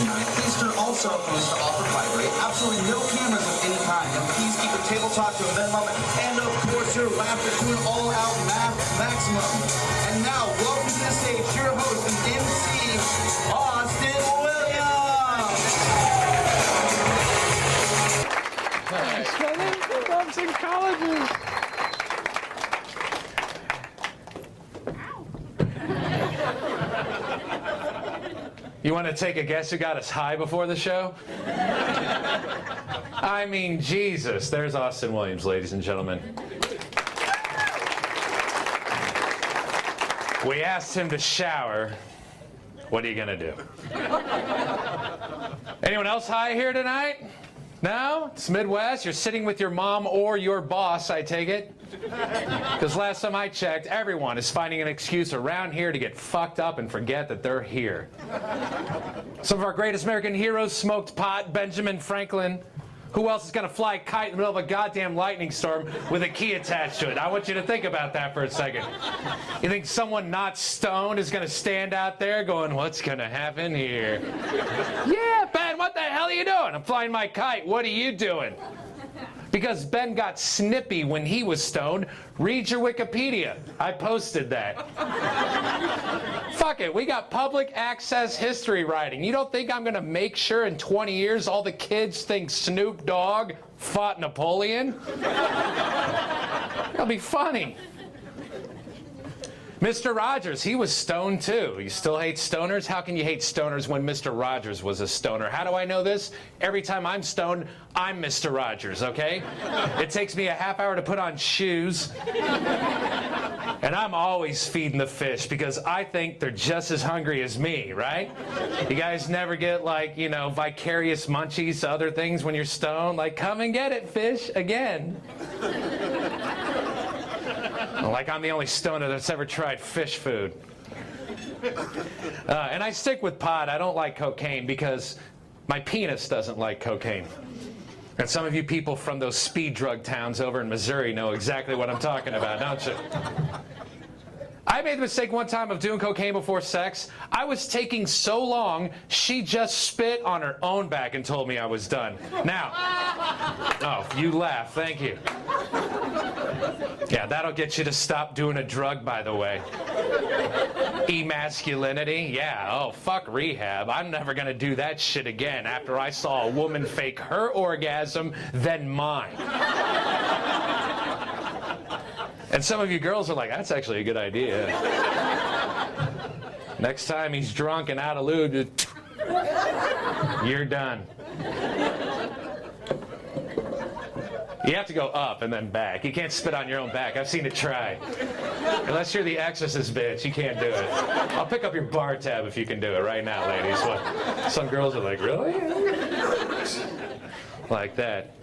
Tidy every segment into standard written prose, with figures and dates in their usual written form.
tonight. Please turn all cell phones to off or vibrate. Absolutely no cameras of any kind. And please keep your table talk to a minimum. And of course, your laughter to an all-out maximum. And now, welcome to the stage, your host and MC, Austin Williams. Clubs and colleges. You want to take a guess who got us high before the show? I mean, Jesus. There's Austin Williams, ladies and gentlemen. We asked him to shower. What are you going to do? Anyone else high here tonight? No? It's Midwest. You're sitting with your mom or your boss, I take it? Because last time I checked, everyone is finding an excuse around here to get fucked up and forget that they're here. Some of our greatest American heroes smoked pot. Benjamin Franklin. Who else is going to fly a kite in the middle of a goddamn lightning storm with a key attached to it? I want you to think about that for a second. You think someone not stoned is going to stand out there going, what's going to happen here? Yeah, Ben, what the hell are you doing? I'm flying my kite. What are you doing? Because Ben got snippy when he was stoned. Read your Wikipedia. I posted that. Fuck it, we got public access history writing. You don't think I'm gonna make sure in 20 years all the kids think Snoop Dogg fought Napoleon? That'll be funny. Mr. Rogers, he was stoned too. You still hate stoners? How can you hate stoners when Mr. Rogers was a stoner? How do I know this? Every time I'm stoned, I'm Mr. Rogers, okay? It takes me a half hour to put on shoes. And I'm always feeding the fish because I think they're just as hungry as me, right? You guys never get like, you know, vicarious munchies to other things when you're stoned? Like, come and get it, fish, again. Like I'm the only stoner that's ever tried fish food. And I stick with pot. I don't like cocaine because my penis doesn't like cocaine. And some of you people from those speed drug towns over in Missouri know exactly what I'm talking about, don't you? I made the mistake one time of doing cocaine before sex. I was taking so long, she just spit on her own back and told me I was done. Now, oh, you laugh, thank you. Yeah, that'll get you to stop doing a drug, by the way. Emasculinity, yeah, oh, fuck rehab. I'm never gonna do that shit again after I saw a woman fake her orgasm, then mine. And some of you girls are like, that's actually a good idea. Next time he's drunk and out of lube, you're done. You have to go up and then back. You can't spit on your own back. I've seen it try. Unless you're the Exorcist bitch, you can't do it. I'll pick up your bar tab if you can do it right now, ladies. What? Some girls are like, really? Like that.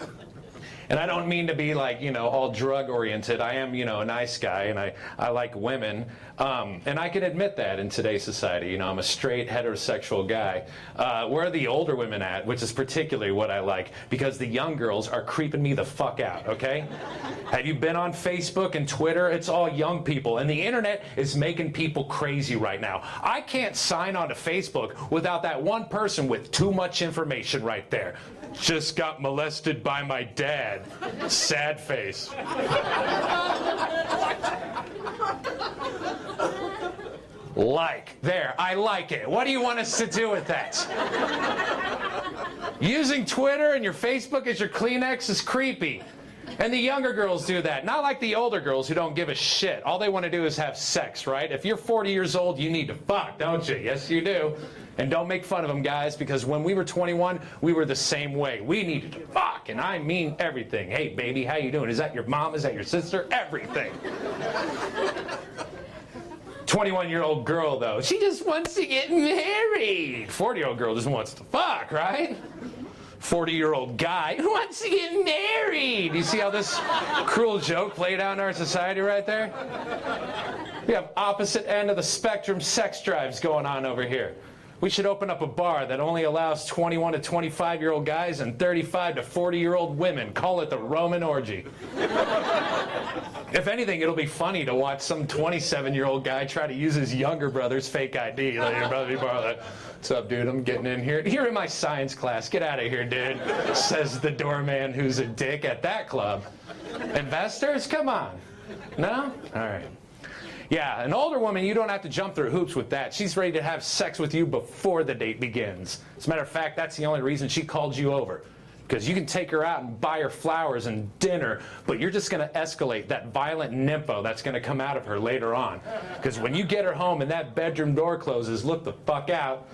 And I don't mean to be like, you know, all drug oriented. I am, you know, a nice guy and I like women. And I can admit that in today's society. You know, I'm a straight heterosexual guy. Where are the older women at? Which is particularly what I like because the young girls are creeping me the fuck out, okay? Have you been on Facebook and Twitter? It's all young people. And the internet is making people crazy right now. I can't sign on to Facebook without that one person with too much information right there. Just got molested by my dad. Sad face. Like. There, I like it. What do you want us to do with that? Using Twitter and your Facebook as your Kleenex is creepy. And the younger girls do that. Not like the older girls who don't give a shit. All they want to do is have sex, right? If you're 40 years old, you need to fuck, don't you? Yes, you do. And don't make fun of them, guys, because when we were 21, we were the same way. We needed to fuck, and I mean everything. Hey, baby, how you doing? Is that your mom? Is that your sister? Everything. 21-year-old girl, though, she just wants to get married. 40-year-old girl just wants to fuck, right? 40-year-old guy who wants to get married. You see how this cruel joke played out in our society right there? We have opposite end of the spectrum sex drives going on over here. We should open up a bar that only allows 21 to 25-year-old guys and 35 to 40-year-old women. Call it the Roman orgy. If anything, it'll be funny to watch some 27-year-old guy try to use his younger brother's fake ID. Like, your brother, you borrow that. What's up, dude? I'm getting in here. You're in my science class. Get out of here, dude. Says the doorman who's a dick at that club. Investors? Come on. No? All right. Yeah, an older woman, you don't have to jump through hoops with that. She's ready to have sex with you before the date begins. As a matter of fact, that's the only reason she called you over. Because you can take her out and buy her flowers and dinner, but you're just going to escalate that violent nympho that's going to come out of her later on. Because when you get her home and that bedroom door closes, look the fuck out.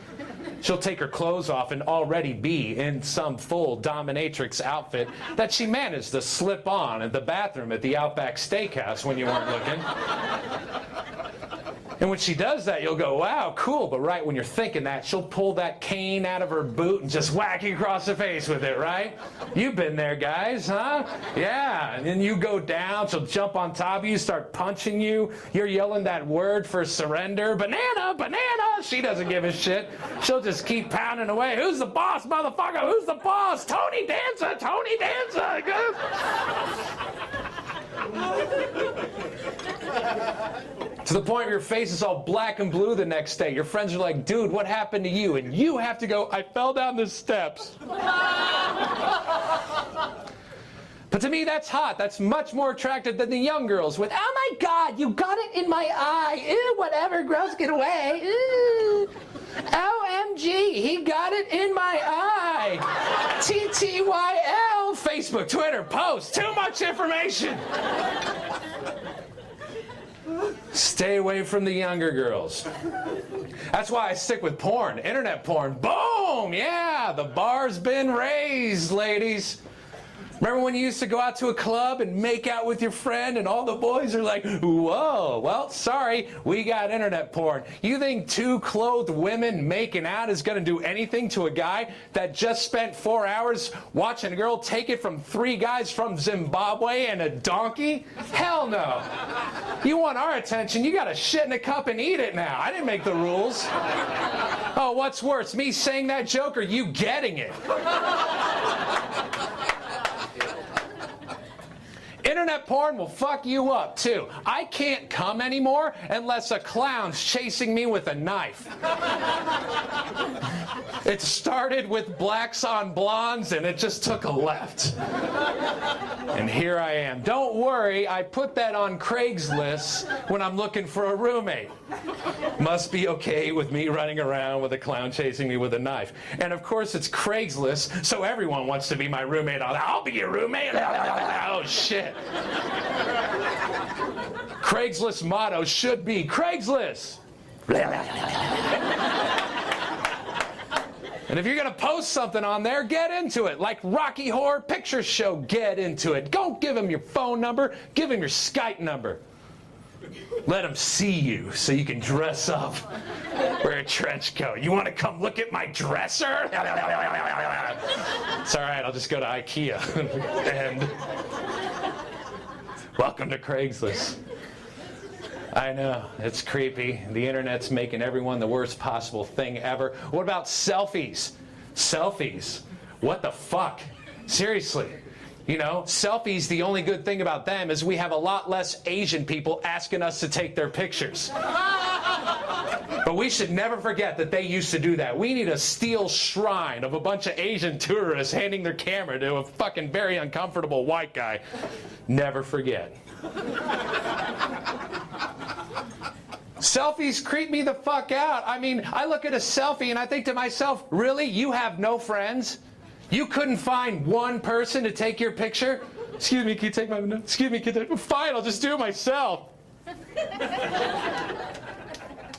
She'll take her clothes off and already be in some full dominatrix outfit that she managed to slip on in the bathroom at the Outback Steakhouse when you weren't looking. And when she does that, you'll go, wow, cool. But right when you're thinking that, she'll pull that cane out of her boot and just whack you across the face with it, right? You've been there, guys, huh? Yeah. And then you go down, she'll jump on top of you, start punching you. You're yelling that word for surrender. Banana, banana. She doesn't give a shit. She'll just keep pounding away. Who's the boss, motherfucker? Who's the boss? Tony Danza, Tony Danza. To the point where your face is all black and blue the next day. Your friends are like, dude, what happened to you? And you have to go, I fell down the steps. But to me, that's hot. That's much more attractive than the young girls with, oh my God, you got it in my eye. Ew, whatever, gross, get away. Ew. OMG, he got it in my eye. TTYL, Facebook, Twitter, post, too much information. Stay away from the younger girls. That's why I stick with porn, internet porn. Boom! Yeah, the bar's been raised, ladies. Remember when you used to go out to a club and make out with your friend and all the boys are like, whoa, well, sorry, we got internet porn. You think two clothed women making out is going to do anything to a guy that just spent 4 hours watching a girl take it from 3 guys from Zimbabwe and a donkey? Hell no. You want our attention, you got to shit in a cup and eat it now. I didn't make the rules. Oh, what's worse, me saying that joke or you getting it? Internet porn will fuck you up, too. I can't come anymore unless a clown's chasing me with a knife. It started with blacks on blondes, and it just took a left. And here I am. Don't worry, I put that on Craigslist when I'm looking for a roommate. Must be okay with me running around with a clown chasing me with a knife. And of course, it's Craigslist, so everyone wants to be my roommate. I'll be your roommate. Oh, shit. Craigslist motto should be Craigslist. And if you're going to post something on there, get into it. Like Rocky Horror Picture Show, get into it. Don't give him your phone number. Give him your Skype number. Let him see you so you can dress up. Wear a trench coat. You want to come look at my dresser? It's all right. I'll just go to IKEA. And welcome to Craigslist. I know, it's creepy. The internet's making everyone the worst possible thing ever. What about selfies? Selfies. What the fuck? Seriously. You know, selfies, the only good thing about them is we have a lot less Asian people asking us to take their pictures. But we should never forget that they used to do that. We need a steel shrine of a bunch of Asian tourists handing their camera to a fucking very uncomfortable white guy. Never forget. Selfies creep me the fuck out. I mean, I look at a selfie and I think to myself, really? You have no friends? You couldn't find one person to take your picture? Excuse me, can you take my... Excuse me, can you... Fine, I'll just do it myself.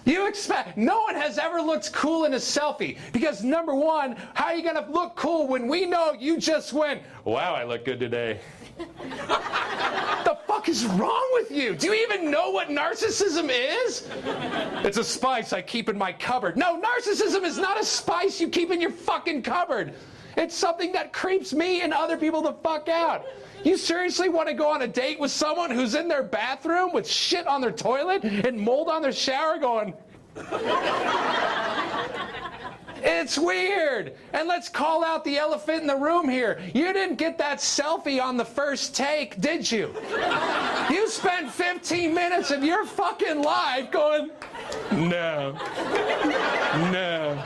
You expect... No one has ever looked cool in a selfie. Because number one, how are you going to look cool when we know you just went, wow, I look good today. The fuck is wrong with you? Do you even know what narcissism is? It's a spice I keep in my cupboard. No, narcissism is not a spice you keep in your fucking cupboard. It's something that creeps me and other people the fuck out. You seriously want to go on a date with someone who's in their bathroom with shit on their toilet and mold on their shower going... It's weird. And let's call out the elephant in the room here. You didn't get that selfie on the first take, did you? You spent 15 minutes of your fucking life going, no, no,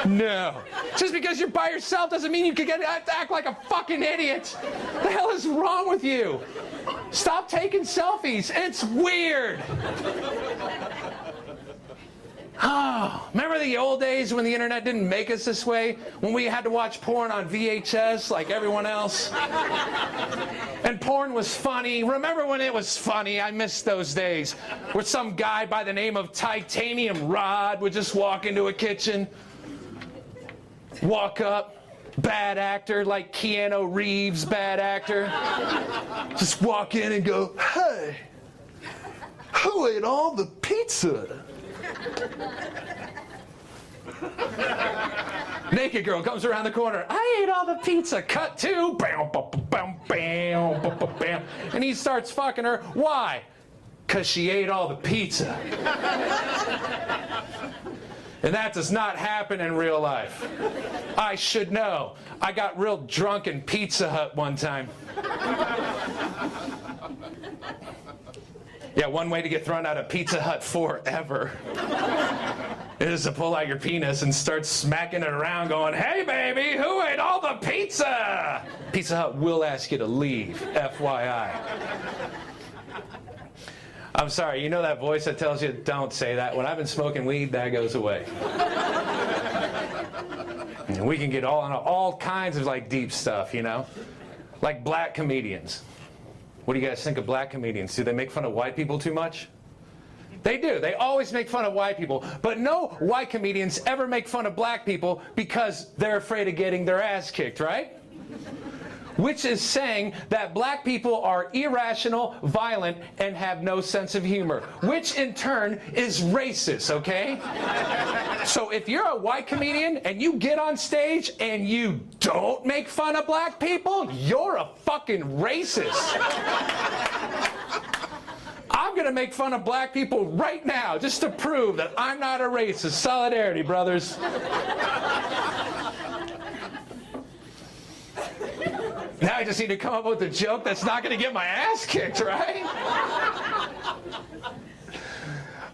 no. Just because you're by yourself doesn't mean you can act like a fucking idiot. What the hell is wrong with you? Stop taking selfies. It's weird. Oh, remember the old days when the internet didn't make us this way? When we had to watch porn on VHS like everyone else? And porn was funny. Remember when it was funny? I miss those days. Where some guy by the name of Titanium Rod would just walk into a kitchen, walk up, bad actor like Keanu Reeves, bad actor. Just walk in and go, hey, who ate all the pizza? Naked girl comes around the corner. I ate all the pizza. Cut to. Bam, bam, bam, bam, bam, bam. And he starts fucking her. Why? Because she ate all the pizza. And that does not happen in real life. I should know. I got real drunk in Pizza Hut one time. Yeah, one way to get thrown out of Pizza Hut forever is to pull out your penis and start smacking it around going, hey baby, who ate all the pizza? Pizza Hut will ask you to leave, FYI. I'm sorry, you know that voice that tells you don't say that? When I've been smoking weed, that goes away. And we can get all kinds of like deep stuff, you know? Like black comedians. What do you guys think of black comedians? Do they make fun of white people too much? They do. They always make fun of white people. But no white comedians ever make fun of black people because they're afraid of getting their ass kicked, right? Which is saying that black people are irrational, violent, and have no sense of humor. Which in turn is racist, okay? So if you're a white comedian and you get on stage and you don't make fun of black people, you're a fucking racist. I'm gonna make fun of black people right now just to prove that I'm not a racist. Solidarity, brothers. Now I just need to come up with a joke that's not going to get my ass kicked, right?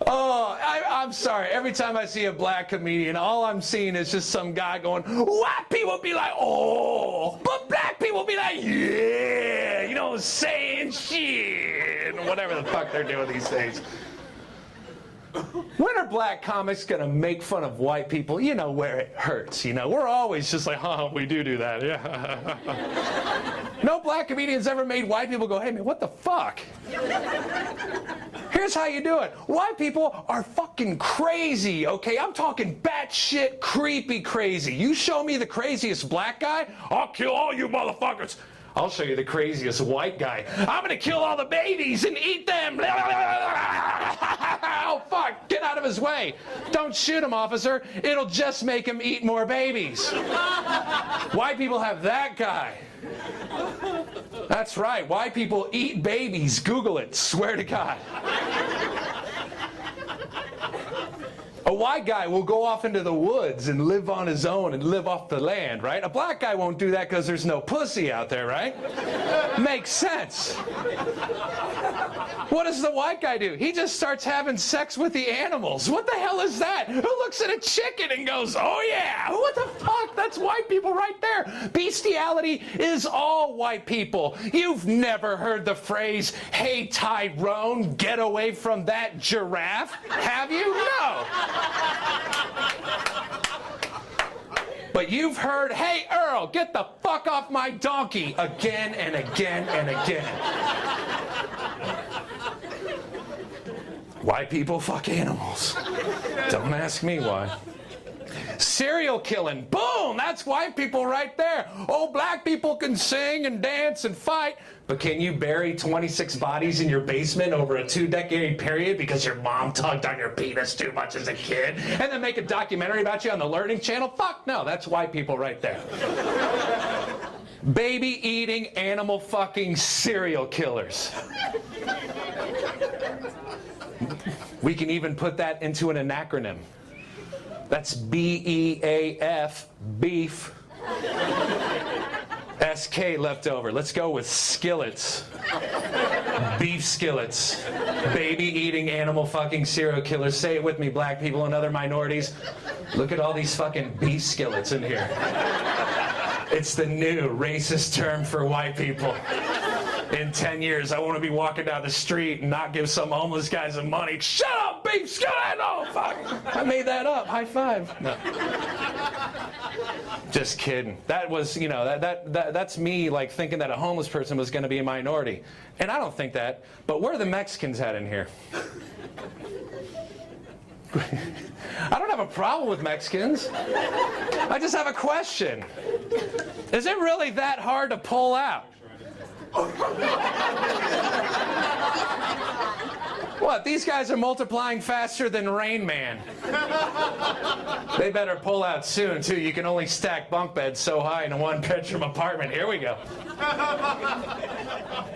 Oh, I'm sorry. Every time I see a black comedian, all I'm seeing is just some guy going, white people be like, oh, but black people be like, yeah, you know, saying shit, whatever the fuck they're doing these days. When are black comics gonna make fun of white people? You know, where it hurts, you know? We're always just like, we do that, yeah. No black comedians ever made white people go, hey man, what the fuck? Here's how you do it. White people are fucking crazy, okay? I'm talking batshit creepy crazy. You show me the craziest black guy, I'll kill all you motherfuckers. I'll show you the craziest white guy. I'm gonna kill all the babies and eat them. Oh, fuck, get out of his way. Don't shoot him, officer. It'll just make him eat more babies. White people have that guy. That's right, white people eat babies. Google it, swear to God. A white guy will go off into the woods and live on his own and live off the land, right? A black guy won't do that because there's no pussy out there, right? Makes sense. What does the white guy do? He just starts having sex with the animals. What the hell is that? Who looks at a chicken and goes, oh yeah, what the fuck? That's white people right there. Bestiality is all white people. You've never heard the phrase, hey Tyrone, get away from that giraffe, have you? No. But you've heard, hey Earl, get the fuck off my donkey, again and again and again. White people fuck animals. Don't ask me why. Serial killing, boom, that's white people right there. Oh, black people can sing and dance and fight, but can you bury 26 bodies in your basement over a 2-decade period because your mom tugged on your penis too much as a kid and then make a documentary about you on the Learning Channel? Fuck no, that's white people right there. Baby eating, animal fucking serial killers. We can even put that into an acronym. That's B-E-A-F, beef. S-K left over. Let's go with skillets. Beef skillets. Baby eating animal fucking serial killers. Say it with me, black people and other minorities. Look at all these fucking beef skillets in here. It's the new racist term for white people. In 10 years, I want to be walking down the street and not give some homeless guy some money. Shut up, beef skillet! Oh, fuck. I made that up. High five. No. Just kidding. That was, you know, that's me like thinking that a homeless person was going to be a minority. And I don't think that. But where are the Mexicans at in here? I don't have a problem with Mexicans. I just have a question. Is it really that hard to pull out? What? These guys are multiplying faster than Rain Man. They better pull out soon, too. You can only stack bunk beds so high in a one-bedroom apartment. Here we go.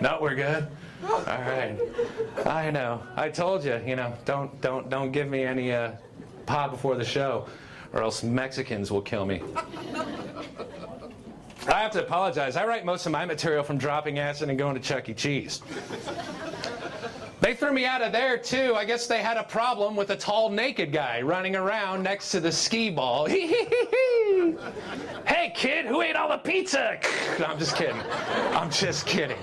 No, we're good. All right. I know. I told you, you know, don't give me any pot before the show, or else Mexicans will kill me. I have to apologize. I write most of my material from dropping acid and going to Chuck E. Cheese. They threw me out of there, too. I guess they had a problem with a tall, naked guy running around next to the skee ball. Hey, kid, who ate all the pizza? No, I'm just kidding. I'm just kidding.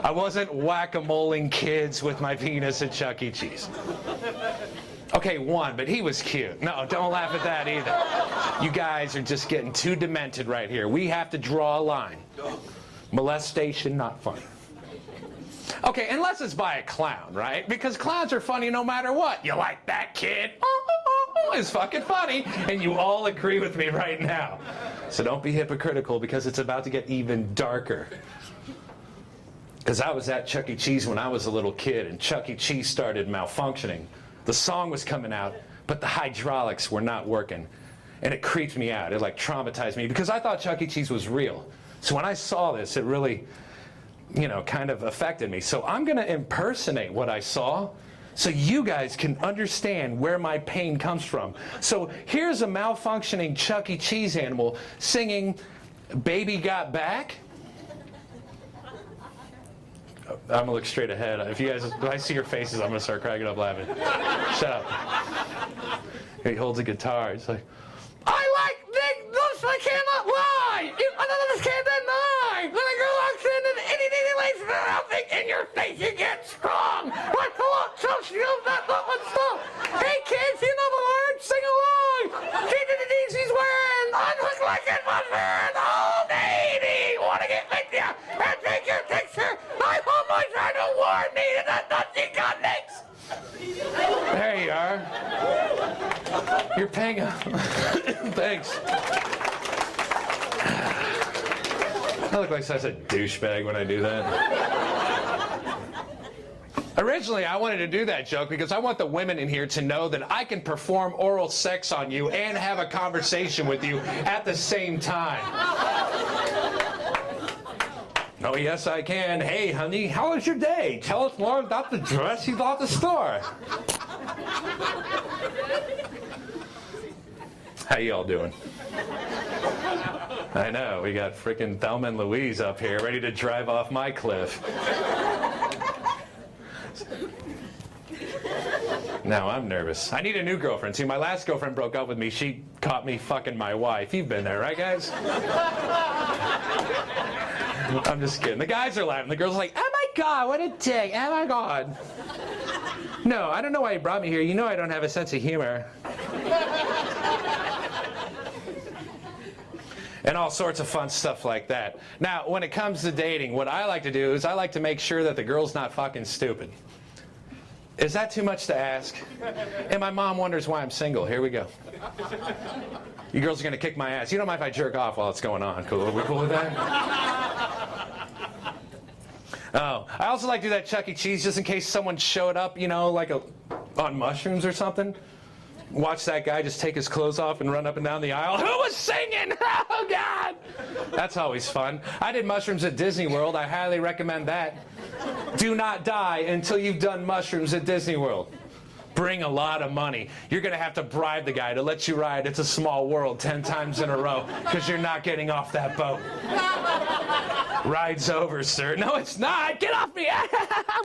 I wasn't whack-a-moling kids with my penis at Chuck E. Cheese. Okay, one, but he was cute. No, don't laugh at that either. You guys are just getting too demented right here. We have to draw a line. Molestation, not funny. Okay, unless it's by a clown, right? Because clowns are funny no matter what. You like that, kid? It's fucking funny, and you all agree with me right now. So don't be hypocritical, because it's about to get even darker. Because I was at Chuck E. Cheese when I was a little kid, and Chuck E. Cheese started malfunctioning. The song was coming out, but the hydraulics were not working. And it creeped me out. It like traumatized me, because I thought Chuck E. Cheese was real. So when I saw this, it really, you know, kind of affected me. So I'm going to impersonate what I saw so you guys can understand where my pain comes from. So here's a malfunctioning Chuck E. Cheese animal singing Baby Got Back. I'm going to look straight ahead. If you guys, if I see your faces, I'm going to start cracking up laughing. Shut up. He holds a guitar. He's like, I like big lips, I cannot lie. Others can't deny. When a girl walks in and anything lays something in your face, you get strong. Like the look, so skills that look and stuff. Hey kids, you know the words, sing along. Kid to the D's he's wearing. Unhook like it was wearing. Old lady, wanna get with ya and take your picture. My homeboy tried to warn me that nothing got next. There you are. You're paying up. Thanks. I look like such a douchebag when I do that. Originally, I wanted to do that joke because I want the women in here to know that I can perform oral sex on you and have a conversation with you at the same time. Oh, yes, I can. Hey, honey, how was your day? Tell us more about the dress you bought at the store. How y'all doing? I know, we got frickin' Thelma and Louise up here ready to drive off my cliff. Now I'm nervous. I need a new girlfriend. See, my last girlfriend broke up with me. She caught me fucking my wife. You've been there, right, guys? I'm just kidding. The guys are laughing. The girls are like, oh my God, what a dick. Oh my God. No, I don't know why you brought me here. You know I don't have a sense of humor. And all sorts of fun stuff like that. Now, when it comes to dating, what I like to do is I like to make sure that the girl's not fucking stupid. Is that too much to ask? And my mom wonders why I'm single. Here we go. You girls are going to kick my ass. You don't mind if I jerk off while it's going on. Cool. Are we cool with that? Oh, I also like to do that Chuck E. Cheese just in case someone showed up, you know, like on mushrooms or something. Watch that guy just take his clothes off and run up and down the aisle. Who was singing? Oh, God! That's always fun. I did mushrooms at Disney World. I highly recommend that. Do not die until you've done mushrooms at Disney World. bring a lot of money. You're going to have to bribe the guy to let you ride It's a Small World 10 times in a row because you're not getting off that boat. Ride's over, sir. No, it's not. Get off me.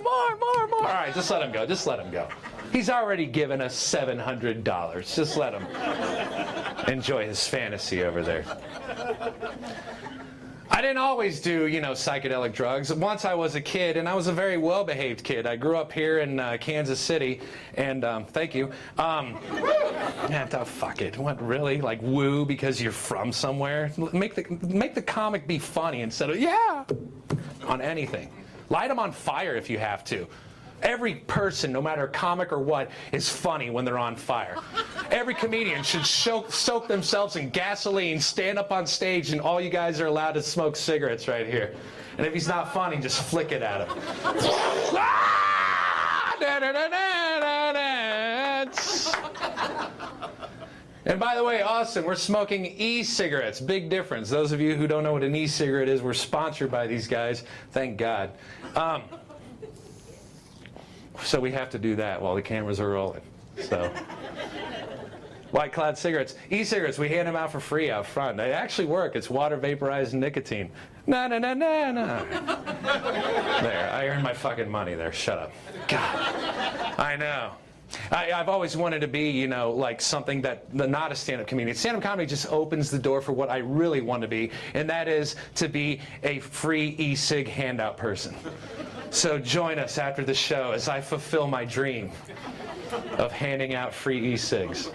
More. All right, just let him go. Just let him go. He's already given us $700. Just let him enjoy his fantasy over there. I didn't always do, psychedelic drugs. Once I was a kid, and I was a very well-behaved kid. I grew up here in Kansas City, and thank you. Fuck it. What, really? Like, woo because you're from somewhere? Make the comic be funny instead of, yeah, on anything. Light them on fire if you have to. Every person, no matter comic or what, is funny when they're on fire. Every comedian should soak themselves in gasoline, stand up on stage, and all you guys are allowed to smoke cigarettes right here. And if he's not funny, just flick it at him. And by the way, Austin, we're smoking e-cigarettes. Big difference. Those of you who don't know what an e-cigarette is, we're sponsored by these guys. Thank God. So we have to do that while the cameras are rolling. So, White Cloud cigarettes. E-cigarettes, we hand them out for free out front. They actually work. It's water vaporized nicotine. No. There, I earned my fucking money there. Shut up. God, I know. I've always wanted to be, like something that, not a stand-up comedian. Stand-up comedy just opens the door for what I really want to be, and that is to be a free e-cig handout person. So join us after the show as I fulfill my dream of handing out free e-cigs.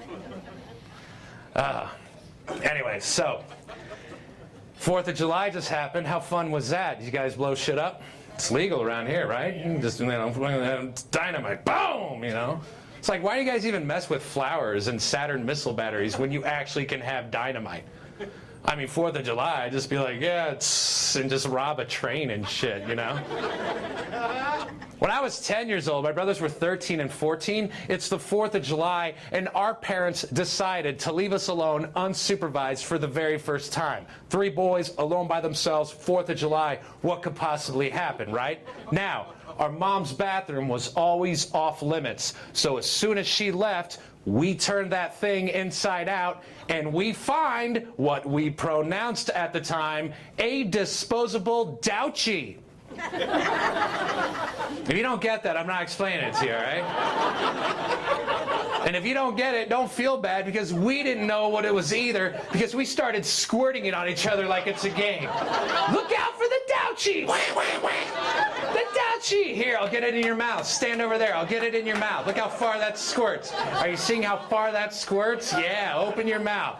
Anyway, so 4th of July just happened. How fun was that? Did you guys blow shit up? It's legal around here, right? You can just, dynamite, boom, It's like, why do you guys even mess with flowers and Saturn missile batteries when you actually can have dynamite? I mean, 4th of July, I'd just be like, yeah, and just rob a train and shit, When I was 10 years old, my brothers were 13 and 14. It's the 4th of July, and our parents decided to leave us alone unsupervised for the very first time. 3 boys alone by themselves, 4th of July. What could possibly happen, right? Now, our mom's bathroom was always off limits. So as soon as she left, we turned that thing inside out, and we find what we pronounced at the time a disposable douchie. If you don't get that, I'm not explaining it to you, all right? And if you don't get it, don't feel bad, because we didn't know what it was either, because we started squirting it on each other like it's a game. Look out for the douchie! The douchie! Here, I'll get it in your mouth. Stand over there. I'll get it in your mouth. Look how far that squirts. Are you seeing how far that squirts? Yeah, open your mouth.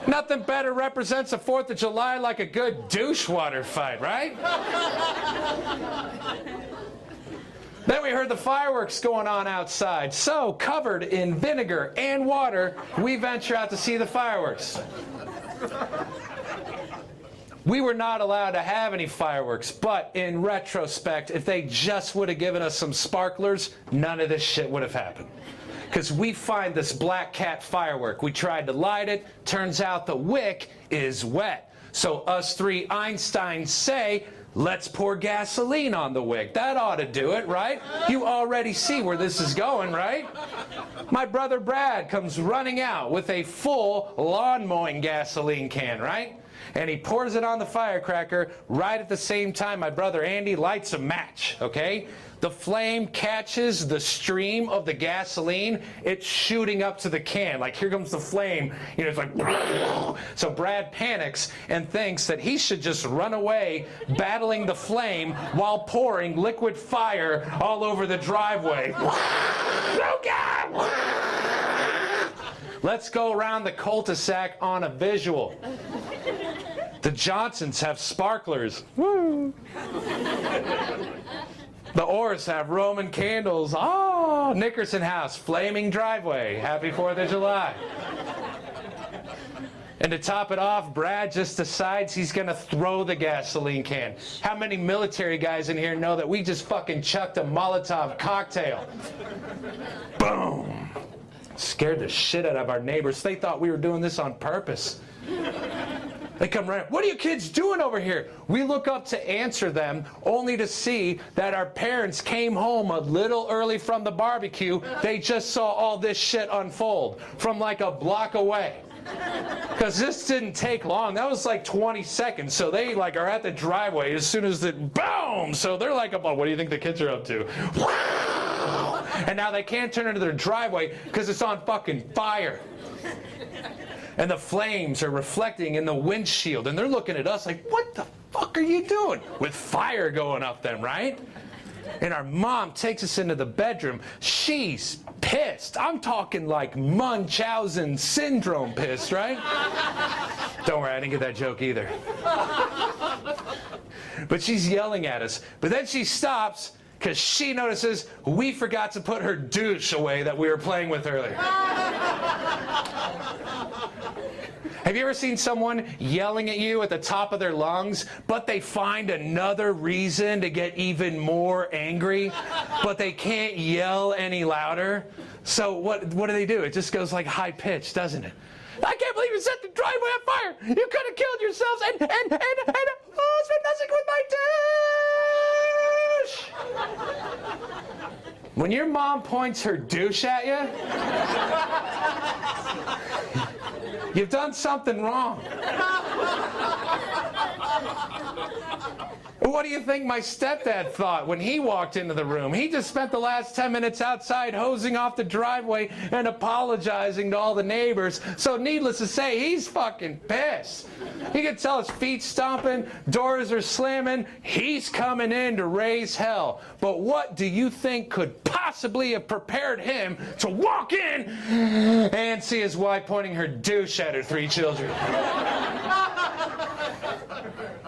Nothing better represents the 4th of July like a good douche water fight, right? Then we heard the fireworks going on outside. So, covered in vinegar and water, we venture out to see the fireworks. We were not allowed to have any fireworks, but in retrospect, if they just would have given us some sparklers, none of this shit would have happened. Because we find this black cat firework. We tried to light it. Turns out the wick is wet. So us 3 Einsteins say, let's pour gasoline on the wick. That ought to do it, right? You already see where this is going, right? My brother Brad comes running out with a full lawn mowing gasoline can, right? And he pours it on the firecracker. Right at the same time, my brother Andy lights a match, okay? The flame catches the stream of the gasoline. It's shooting up to the can. Like, here comes the flame. It's like, so Brad panics and thinks that he should just run away, battling the flame while pouring liquid fire all over the driveway. Oh, God! Let's go around the cul-de-sac on a visual. The Johnsons have sparklers. Woo! The Orrs have Roman candles. Oh, Nickerson house, flaming driveway. Happy 4th of July. And to top it off, Brad just decides he's going to throw the gasoline can. How many military guys in here know that we just fucking chucked a Molotov cocktail? Boom! Scared the shit out of our neighbors. They thought we were doing this on purpose. They come right, what are you kids doing over here? We look up to answer them, only to see that our parents came home a little early from the barbecue. They just saw all this shit unfold from like a block away. Because this didn't take long. That was like 20 seconds. So they like are at the driveway as soon as the boom. So they're like, oh, what do you think the kids are up to? And now they can't turn into their driveway because it's on fucking fire. And the flames are reflecting in the windshield. And they're looking at us like, what the fuck are you doing? With fire going up them, right? And our mom takes us into the bedroom. She's pissed. I'm talking like Munchausen syndrome pissed, right? Don't worry, I didn't get that joke either. But she's yelling at us. But then she stops because she notices we forgot to put her douche away that we were playing with earlier. Have you ever seen someone yelling at you at the top of their lungs, but they find another reason to get even more angry, but they can't yell any louder? So what do? It just goes like high pitched, doesn't it? I can't believe you set the driveway on fire. You could have killed yourselves and oh, it's been messing with my douche. When your mom points her douche at you, you've done something wrong. What do you think my stepdad thought when he walked into the room? He just spent the last 10 minutes outside hosing off the driveway and apologizing to all the neighbors. So needless to say, he's fucking pissed. You can tell his feet stomping, doors are slamming. He's coming in to raise hell. But what do you think could possibly have prepared him to walk in and see his wife pointing her douche at her 3 children?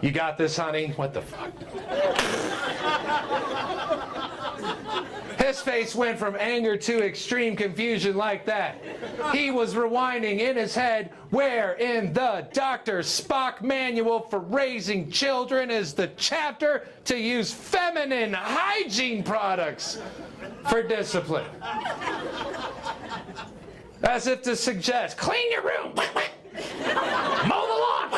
You got this, honey? What the fuck? His face went from anger to extreme confusion like that. He was rewinding in his head, where in the Dr. Spock manual for raising children is the chapter to use feminine hygiene products for discipline. As if to suggest, clean your room, mow the lawn,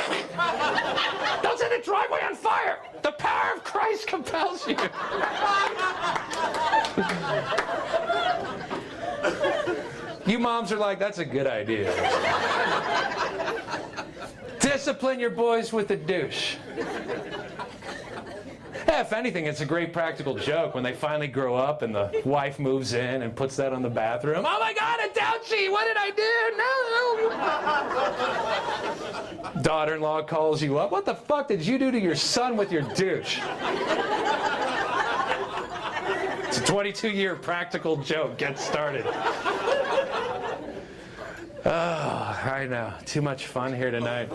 don't set the driveway on fire. The power of Christ compels you. You moms are like, that's a good idea. Discipline your boys with a douche. Yeah, if anything, it's a great practical joke when they finally grow up and the wife moves in and puts that on the bathroom. Oh my God, a douchey! What did I do? No! Daughter-in-law calls you up. What the fuck did you do to your son with your douche? It's a 22-year practical joke. Get started. Oh, I know. Too much fun here tonight.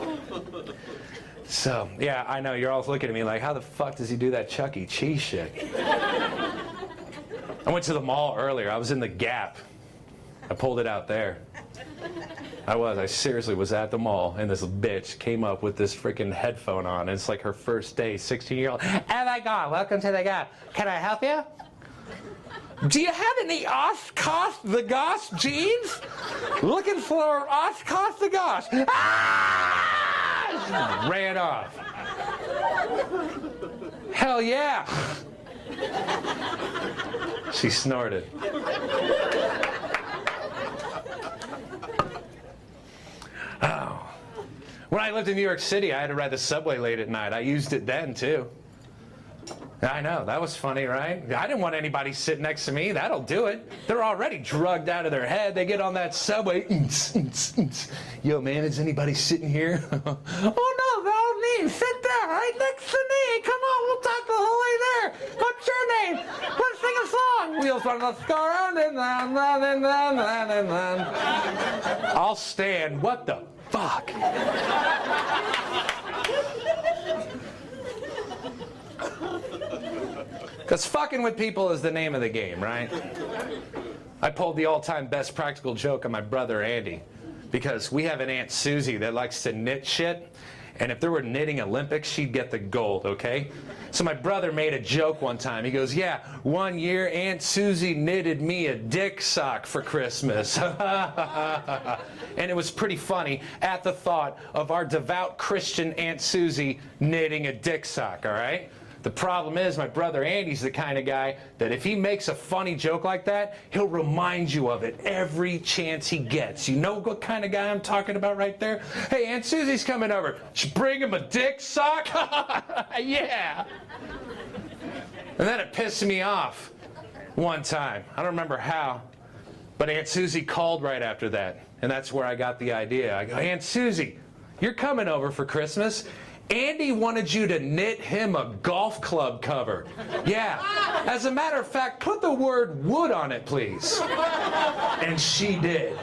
So, yeah, I know. You're all looking at me like, how the fuck does he do that Chuck E. Cheese shit? I went to the mall earlier. I was in the Gap. I pulled it out there. I seriously was at the mall, and this bitch came up with this freaking headphone on. And it's like her first day, 16-year-old. Oh my God, welcome to the Gap. Can I help you? Do you have any Oshkosh the Gosh jeans? Looking for Oshkosh the Gosh. Ah! Ran off. Hell yeah. She snorted. Oh. When I lived in New York City, I had to ride the subway late at night. I used it then, too. I know, that was funny, right? I didn't want anybody sitting next to me. That'll do it. They're already drugged out of their head. They get on that subway. Yo, man, is anybody sitting here? Oh, no, no need. Sit there, right next to me. Come on, we'll talk the whole way there. What's your name? Let's sing a song. Wheels on the go around and then. I'll stand. What the fuck? Because fucking with people is the name of the game, right? I pulled the all-time best practical joke on my brother Andy, because we have an Aunt Susie that likes to knit shit, And if there were knitting Olympics, she'd get the gold, okay? So my brother made a joke one time. He goes, yeah, one year Aunt Susie knitted me a dick sock for Christmas. And it was pretty funny at the thought of our devout Christian Aunt Susie knitting a dick sock, all right? The problem is my brother Andy's the kind of guy that if he makes a funny joke like that, he'll remind you of it every chance he gets. You know what kind of guy I'm talking about right there? Hey, Aunt Susie's coming over. Should bring him a dick sock? Yeah. And then it pissed me off one time. I don't remember how, but Aunt Susie called right after that. And that's where I got the idea. I go, Aunt Susie, you're coming over for Christmas. Andy wanted you to knit him a golf club cover. Yeah. As a matter of fact, put the word wood on it, please. And she did.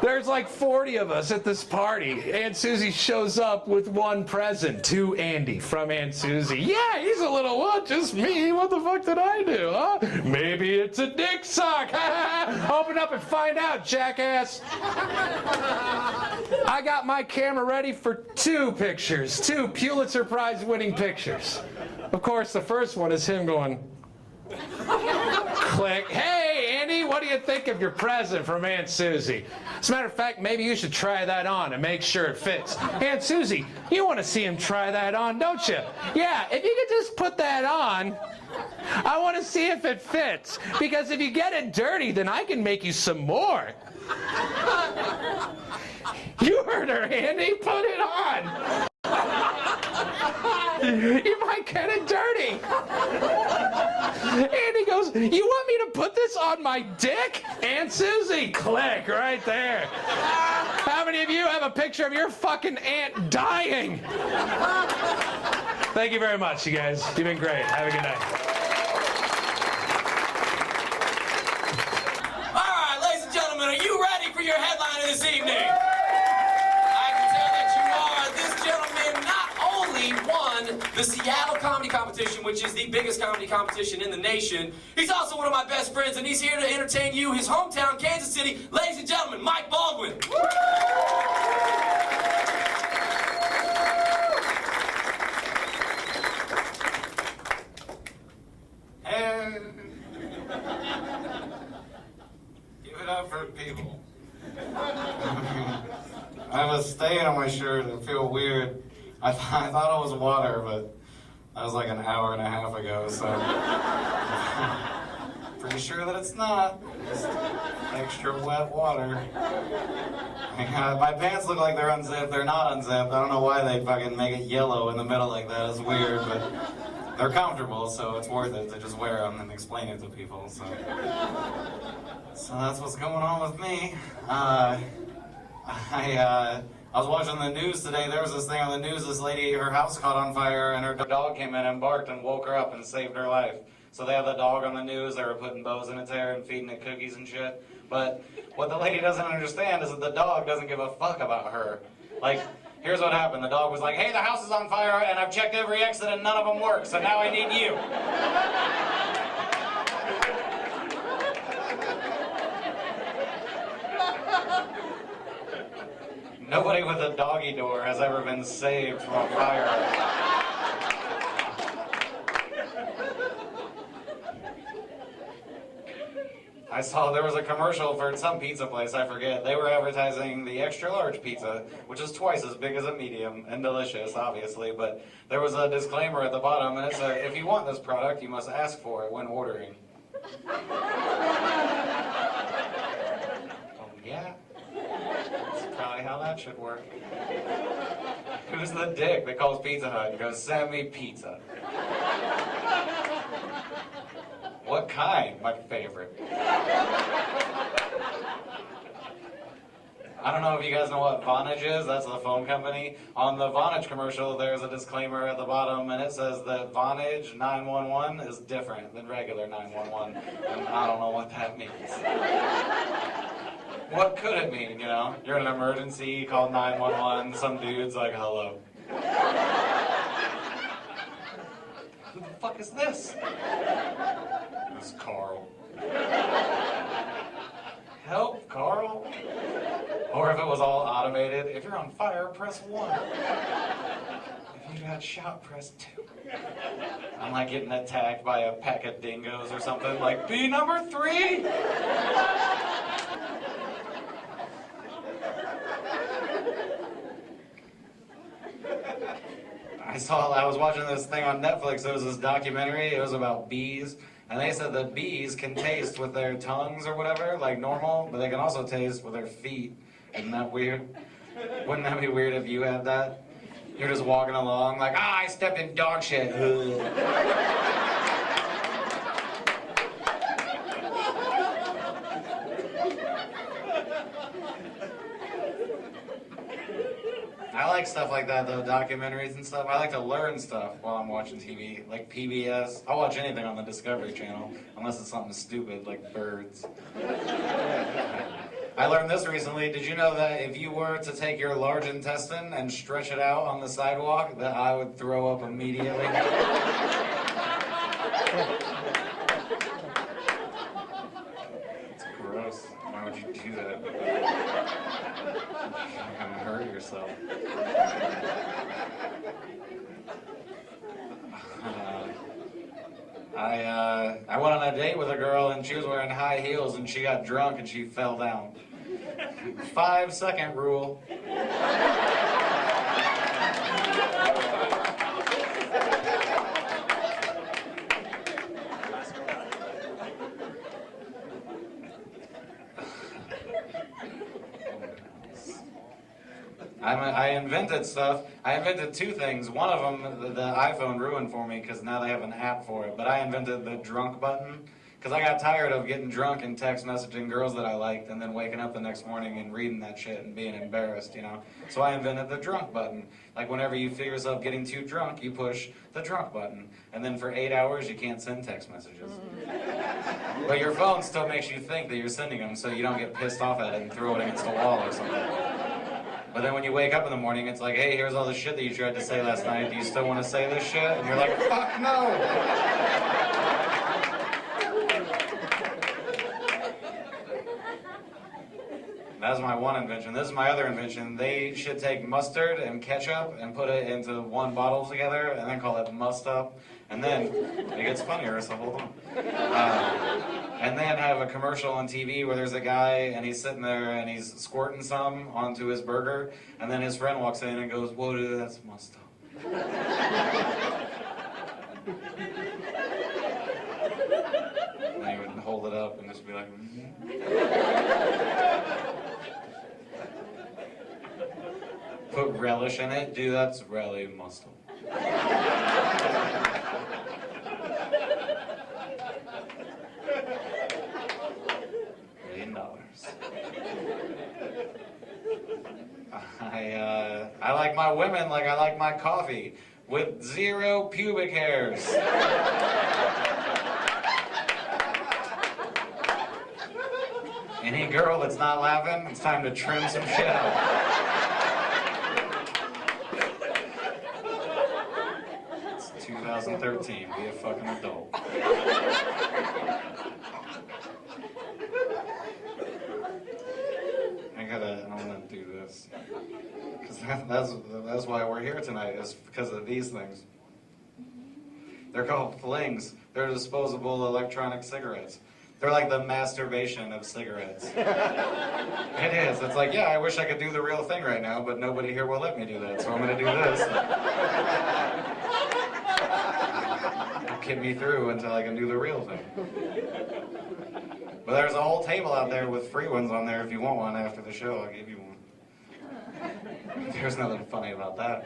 There's like 40 of us at this party. Aunt Susie shows up with one present to Andy from Aunt Susie. Yeah, he's a little what? Just me. What the fuck did I do, huh? Maybe it's a dick sock. Open up and find out, jackass. I got my camera ready for 2 pictures. 2 Pulitzer Prize winning pictures. Of course, the first one is him going, click. Hey, Andy, what do you think of your present from Aunt Susie? As a matter of fact, maybe you should try that on and make sure it fits. Aunt Susie, you want to see him try that on, don't you? Yeah, if you could just put that on, I want to see if it fits. Because if you get it dirty, then I can make you some more. You heard her, Andy. Put it on. You might get it dirty. Andy goes, you want me to put this on my dick? Aunt Susie, click right there. How many of you have a picture of your fucking aunt dying? Thank you very much, you guys. You've been great. Have a good night. All right, ladies and gentlemen, are you ready for your headliner this evening? Won the Seattle Comedy Competition, which is the biggest comedy competition in the nation. He's also one of my best friends, and he's here to entertain you, his hometown, Kansas City. Ladies and gentlemen, Mike Baldwin. And give it up for people. I have a stain on my shirt. I feel weird. I thought it was water, but that was like an hour and a half ago, so pretty sure that it's not. Just extra wet water. My pants look like they're unzipped. They're not unzipped. I don't know why they fucking make it yellow in the middle like that. It's weird, but they're comfortable, so it's worth it to just wear them and explain it to people. So that's what's going on with me. I was watching the news today. There was this thing on the news. This lady, her house caught on fire, and her dog came in and barked and woke her up and saved her life. So they have the dog on the news. They were putting bows in its hair and feeding it cookies and shit. But what the lady doesn't understand is that the dog doesn't give a fuck about her. Like, here's what happened. The dog was like, hey, the house is on fire, and I've checked every exit, and none of them work, so now I need you. Nobody with a doggy door has ever been saved from a fire. I saw there was a commercial for some pizza place, I forget. They were advertising the extra large pizza, which is twice as big as a medium and delicious, obviously, but there was a disclaimer at the bottom, and it said, if you want this product, you must ask for it when ordering. Oh, yeah? That's probably how that should work. Who's the dick that calls Pizza Hut and goes, send me pizza? What kind? My favorite. I don't know if you guys know what Vonage is. That's the phone company. On the Vonage commercial, there's a disclaimer at the bottom, and it says that Vonage 911 is different than regular 911. And I don't know what that means. What could it mean, you know? You're in an emergency, you call 911, some dude's like, hello. Who the fuck is this? It's Carl. Help, Carl? Or if it was all auto automated. If you're on fire, press 1. If you got shot, press 2. I'm like getting attacked by a pack of dingoes or something, like, be number 3? I was watching this thing on Netflix. It was this documentary. It was about bees. And they said that bees can taste with their tongues or whatever, like normal, but they can also taste with their feet. Isn't that weird? Wouldn't that be weird if you had that? You're just walking along like, I stepped in dog shit. I like stuff like that though, documentaries and stuff. I like to learn stuff while I'm watching TV, like PBS. I'll watch anything on the Discovery Channel, unless it's something stupid like birds. I learned this recently. Did you know that if you were to take your large intestine and stretch it out on the sidewalk, that I would throw up immediately? It's gross. Why would you do that? You're gonna hurt yourself. I went on a date with a girl and she was wearing high heels and she got drunk and she fell down. 5-second rule. I invented stuff. I invented 2 things. One of them, the iPhone ruined for me because now they have an app for it. But I invented the drunk button because I got tired of getting drunk and text messaging girls that I liked and then waking up the next morning and reading that shit and being embarrassed, you know. So I invented the drunk button. Like whenever you feel yourself getting too drunk, you push the drunk button. And then for 8 hours, you can't send text messages. But your phone still makes you think that you're sending them so you don't get pissed off at it and throw it against a wall or something. But then when you wake up in the morning, it's like, hey, here's all the shit that you tried to say last night. Do you still want to say this shit? And you're like, fuck no! That's my one invention. This is my other invention. They should take mustard and ketchup and put it into one bottle together and then call it must-up. And then it gets funnier, so hold on. And then have a commercial on TV where there's a guy and he's sitting there and he's squirting some onto his burger. And then his friend walks in and goes, whoa, dude, that's must-up. And he would hold it up and just be like, Put relish in it, dude, that's really must-up. $1 million. I like my women like I like my coffee, with 0 pubic hairs. Any girl that's not laughing, it's time to trim some shit out. It's 2013, be a fucking adult. I want to do this. Because that's why we're here tonight, is because of these things. They're called flings. They're disposable electronic cigarettes. They're like the masturbation of cigarettes. It is. It's like, yeah, I wish I could do the real thing right now, but nobody here will let me do that, so I'm going to do this. It'll get me through until I can do the real thing. But there's a whole table out there with free ones on there. If you want one after the show, I'll give you one. There's nothing funny about that.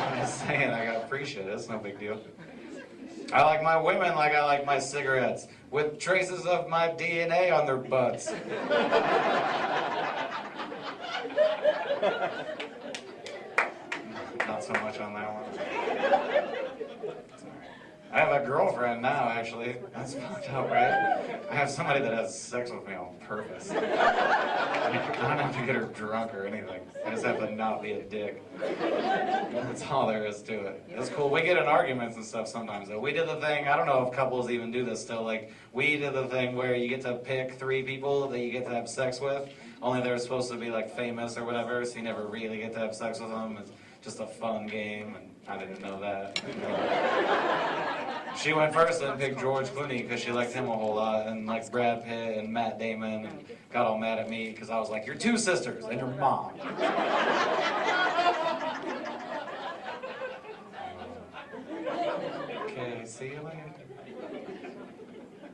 I'm just saying, I got free shit. It's no big deal. I like my women like I like my cigarettes, with traces of my DNA on their butts. Not so much on that one. Sorry. I have a girlfriend now, actually. That's fucked up, right? I have somebody that has sex with me on purpose. I don't have to get her drunk or anything. I just have to not be a dick. That's all there is to it. It's cool. We get in arguments and stuff sometimes, though. We did the thing, I don't know if couples even do this still, like, we did the thing where you get to pick 3 people that you get to have sex with, only they're supposed to be, like, famous or whatever, so you never really get to have sex with them. It's just a fun game, and I didn't know that. She went first and picked George Clooney because she liked him a whole lot, and like Brad Pitt and Matt Damon, and got all mad at me because I was like, "You're 2 sisters and your mom." Okay, see you later.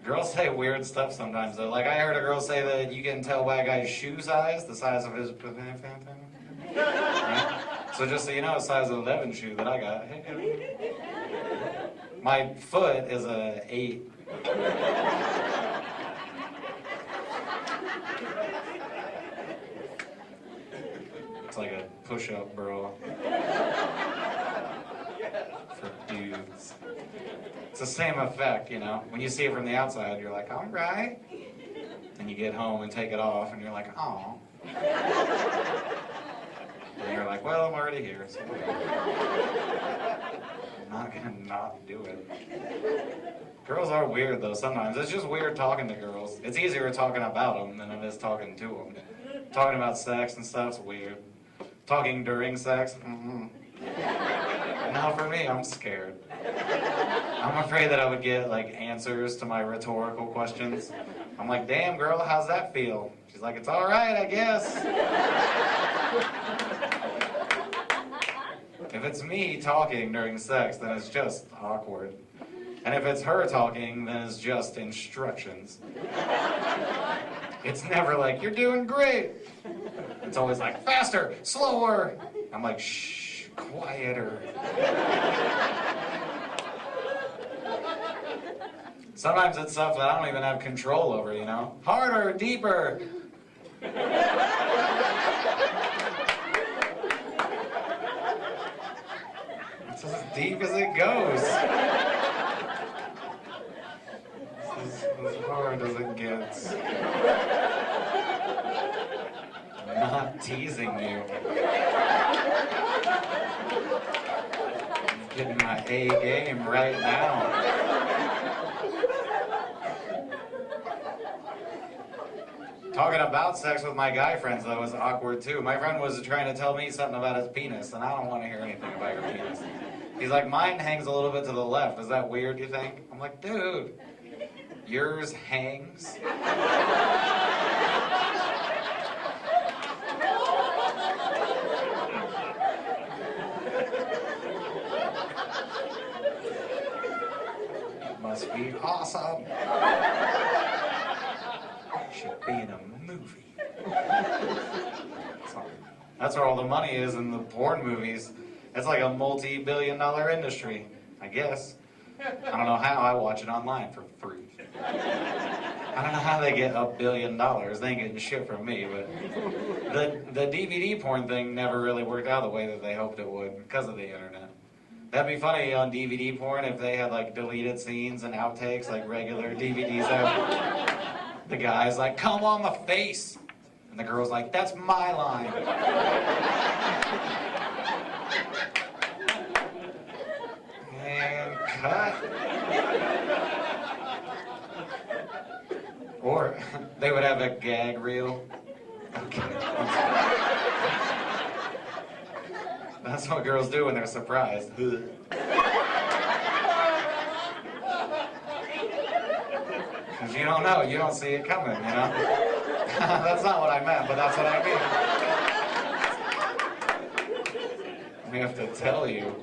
Girls say weird stuff sometimes though. Like I heard a girl say that you can tell by a guy's shoe size, the size of his. Right? So just so you know, a size 11 shoe that I got. My foot is a 8. It's like a push-up bra for dudes. It's the same effect, you know. When you see it from the outside, you're like, all right. And you get home and take it off, and you're like, oh. And you're like, well, I'm already here, so I'm not gonna not do it. Girls are weird though sometimes. It's just weird talking to girls. It's easier talking about them than it is talking to them. Talking about sex and stuff's weird. Talking during sex, Now for me, I'm scared. I'm afraid that I would get like answers to my rhetorical questions. I'm like, damn girl, how's that feel? She's like, it's all right, I guess. If it's me talking during sex, then it's just awkward. And if it's her talking, then it's just instructions. It's never like, you're doing great. It's always like, faster, slower. I'm like, shh, quieter. Sometimes it's stuff that I don't even have control over, you know? Harder, deeper. It's as deep as it goes. It's as hard as it gets. I'm not teasing you. I'm getting my A game right now. Talking about sex with my guy friends, though, was awkward, too. My friend was trying to tell me something about his penis, and I don't want to hear anything about your penis. He's like, mine hangs a little bit to the left. Is that weird, you think? I'm like, dude, yours hangs? It must be awesome. Should be in a movie. That's where all the money is in the porn movies. It's like a multi-billion-dollar industry, I guess. I don't know how. I watch it online for free. I don't know how they get $1 billion. They ain't getting shit from me, but the DVD porn thing never really worked out the way that they hoped it would because of the internet. That'd be funny on DVD porn if they had like deleted scenes and outtakes like regular DVDs have. The guy's like, come on the face. And the girl's like, that's my line. And cut. Or they would have a gag reel. Okay. That's what girls do when they're surprised. Because you don't know, you don't see it coming, you know? That's not what I meant, but that's what I mean. We have to tell you,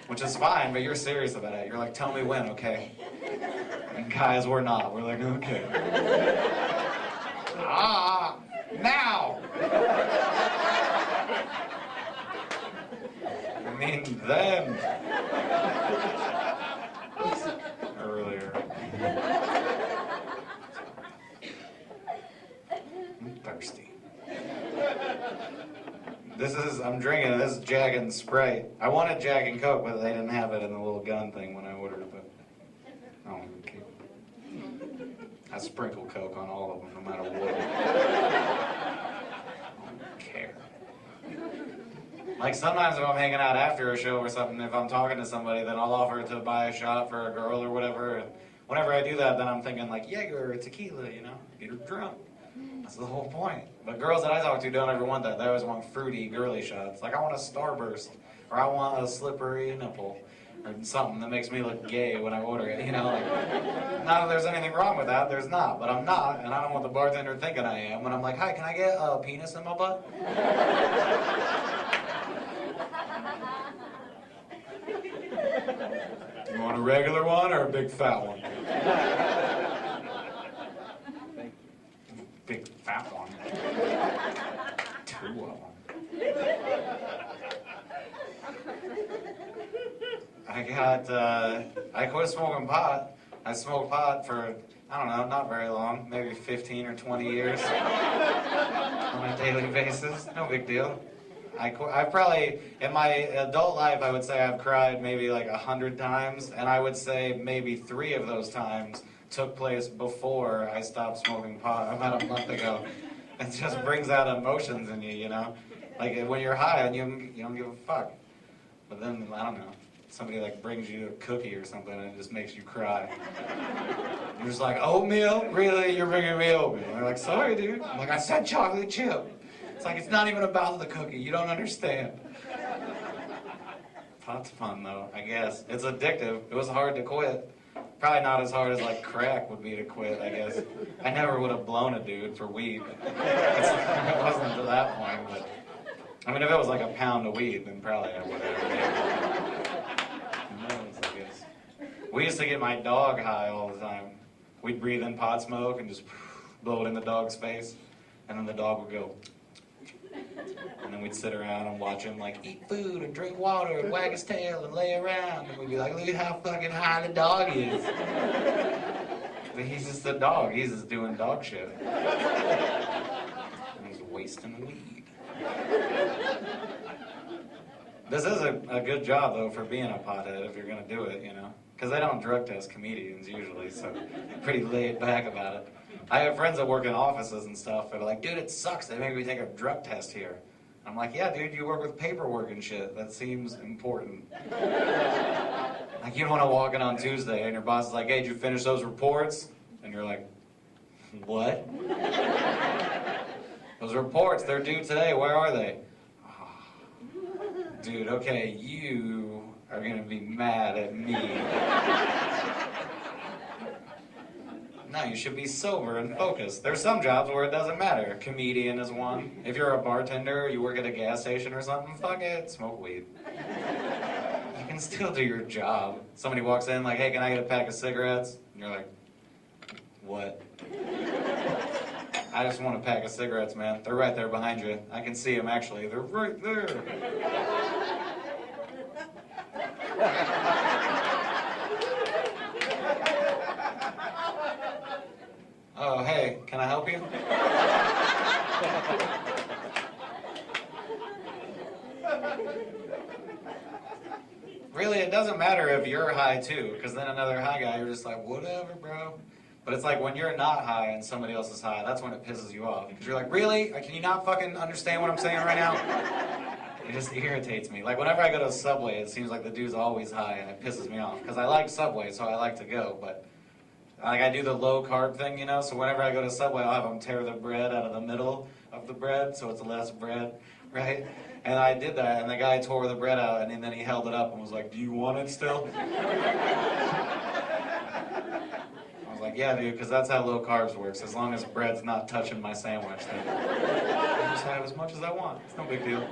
which is fine, but you're serious about it. You're like, tell me when, okay? And guys, we're not. We're like, okay. Now! I mean, then. Earlier. I'm thirsty. I'm drinking, this is Jack and Sprite. I wanted Jack and Coke, but they didn't have it in the little gun thing when I ordered it, but sprinkle Coke on all of them, no matter what. I don't care. Like sometimes if I'm hanging out after a show or something, if I'm talking to somebody, then I'll offer to buy a shot for a girl or whatever. And whenever I do that, then I'm thinking like Jaeger or tequila, you know, get her drunk. That's the whole point. But girls that I talk to don't ever want that. They always want fruity, girly shots. Like I want a Starburst, or I want a slippery nipple, or something that makes me look gay when I order it. You know, like not that there's anything wrong with that. There's not, but I'm not, and I don't want the bartender thinking I am. When I'm like, hi, can I get a penis in my butt? You want a regular one or a big fat one? Big fat one. 2 of them. I quit smoking pot. I smoked pot for, I don't know, not very long, maybe 15 or 20 years on a daily basis. No big deal. I probably, in my adult life, I would say I've cried maybe like 100 times, and I would say maybe 3 of those times took place before I stopped smoking pot about a month ago. It just brings out emotions in you, you know? Like when you're high and you don't give a fuck. But then, I don't know, somebody like brings you a cookie or something and it just makes you cry. You're just like, oatmeal? Really? You're bringing me oatmeal? And they're like, sorry, dude. I'm like, I said chocolate chip. It's like, it's not even about the cookie. You don't understand. Pot's fun, though, I guess. It's addictive. It was hard to quit. Probably not as hard as, like, crack would be to quit, I guess. I never would have blown a dude for weed. It wasn't to that point, but... I mean, if it was like a pound of weed, then probably I would have. Who knows, I guess. We used to get my dog high all the time. We'd breathe in pot smoke and just blow it in the dog's face. And then the dog would go... And then we'd sit around and watch him like eat food and drink water and wag his tail and lay around. And we'd be like, look at how fucking high the dog is. But he's just a dog. He's just doing dog shit. And he's wasting weed. This is a good job, though, for being a pothead if you're going to do it, you know. Because they don't drug test comedians usually, so pretty laid back about it. I have friends that work in offices and stuff that are like, dude, it sucks. They make me take a drug test here. I'm like, yeah, dude, you work with paperwork and shit. That seems important. Like, you don't want to walk in on Tuesday and your boss is like, hey, did you finish those reports? And you're like, what? Those reports, they're due today. Where are they? Oh, dude, okay, you are going to be mad at me. No, you should be sober and focused. There's some jobs where it doesn't matter. Comedian is one. If you're a bartender, you work at a gas station or something, fuck it, smoke weed. You can still do your job. Somebody walks in like, hey, can I get a pack of cigarettes? And you're like, what? I just want a pack of cigarettes, man. They're right there behind you. I can see them, actually. They're right there. Oh, hey, can I help you? Really, it doesn't matter if you're high, too, because then another high guy, you're just like, whatever, bro. But it's like when you're not high and somebody else is high, that's when it pisses you off. Because you're like, really? Can you not fucking understand what I'm saying right now? It just irritates me. Like, whenever I go to Subway, it seems like the dude's always high, and it pisses me off. Because I like Subway, so I like to go, but... Like, I do the low-carb thing, you know? So whenever I go to Subway, I'll have them tear the bread out of the middle of the bread, so it's less bread, right? And I did that, and the guy tore the bread out, and then he held it up and was like, do you want it still? I was like, yeah, dude, because that's how low carbs works. As long as bread's not touching my sandwich, then I just have as much as I want. It's no big deal.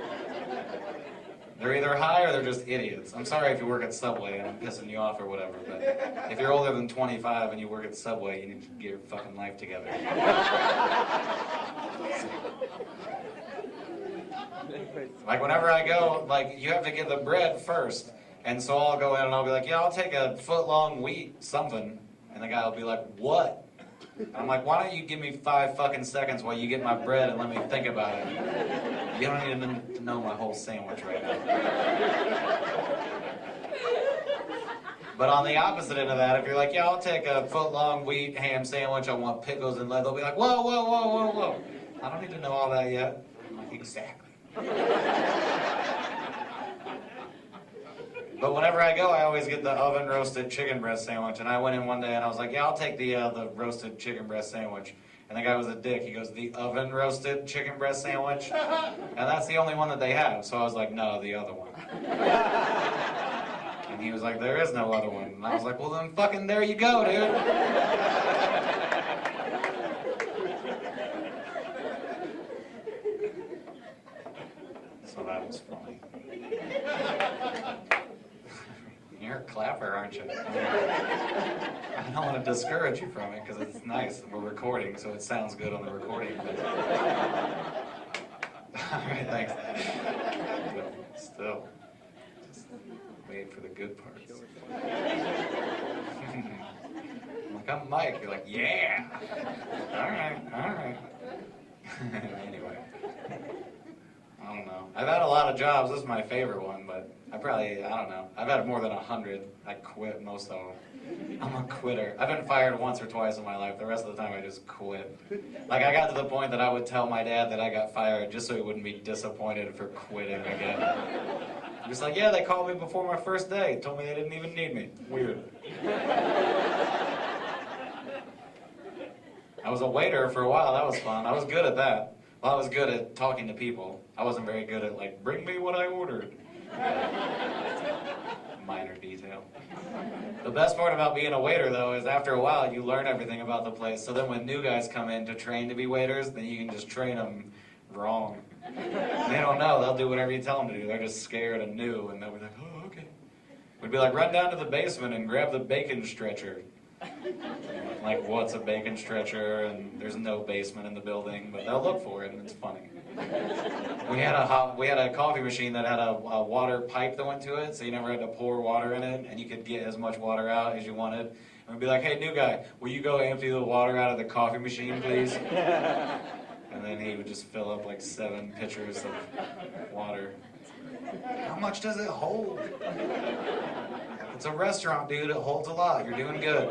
They're either high or they're just idiots. I'm sorry if you work at Subway and I'm pissing you off or whatever, but if you're older than 25 and you work at Subway, you need to get your fucking life together. Like, whenever I go, like, you have to get the bread first. And so I'll go in and I'll be like, yeah, I'll take a foot-long wheat something. And the guy will be like, what? And I'm like, why don't you give me 5 fucking seconds while you get my bread and let me think about it? You don't even know my whole sandwich right now. But on the opposite end of that, if you're like, yeah, I'll take a foot-long wheat ham sandwich, I want pickles and lead, they'll be like, whoa, whoa, whoa, whoa, whoa. I don't need to know all that yet. I'm like, exactly. But whenever I go, I always get the oven-roasted chicken breast sandwich. And I went in one day and I was like, yeah, I'll take the roasted chicken breast sandwich. And the guy was a dick. He goes, the oven-roasted chicken breast sandwich? And that's the only one that they have. So I was like, no, the other one. And he was like, there is no other one. And I was like, well then fucking there you go, dude. So that was funny. You're a clapper, aren't you? I don't want to discourage you from it because it's nice. We're recording, so it sounds good on the recording. All right, thanks. But still, just wait for the good parts. I'm like, I'm Mike. You're like, yeah. All right. Anyway. I don't know. I've had a lot of jobs. This is my favorite one, but I don't know. I've had more than 100. I quit most of them. I'm a quitter. I've been fired once or twice in my life. The rest of the time I just quit. Like I got to the point that I would tell my dad that I got fired just so he wouldn't be disappointed for quitting again. I'm just like, yeah, they called me before my first day. Told me they didn't even need me. Weird. I was a waiter for a while. That was fun. I was good at that. Well, I was good at talking to people. I wasn't very good at, like, bring me what I ordered. Minor detail. The best part about being a waiter, though, is after a while, you learn everything about the place. So then when new guys come in to train to be waiters, then you can just train them wrong. They don't know. They'll do whatever you tell them to do. They're just scared and new, and they'll be like, oh, okay. We'd be like, run down to the basement and grab the bacon stretcher. Like, what's a bacon stretcher? And there's no basement in the building, but they'll look for it, and it's funny. We had a coffee machine that had a water pipe that went to it, so you never had to pour water in it, and you could get as much water out as you wanted. And we'd be like, hey, new guy, will you go empty the water out of the coffee machine, please? And then he would just fill up like 7 pitchers of water. How much does it hold? It's a restaurant, dude. It holds a lot. You're doing good.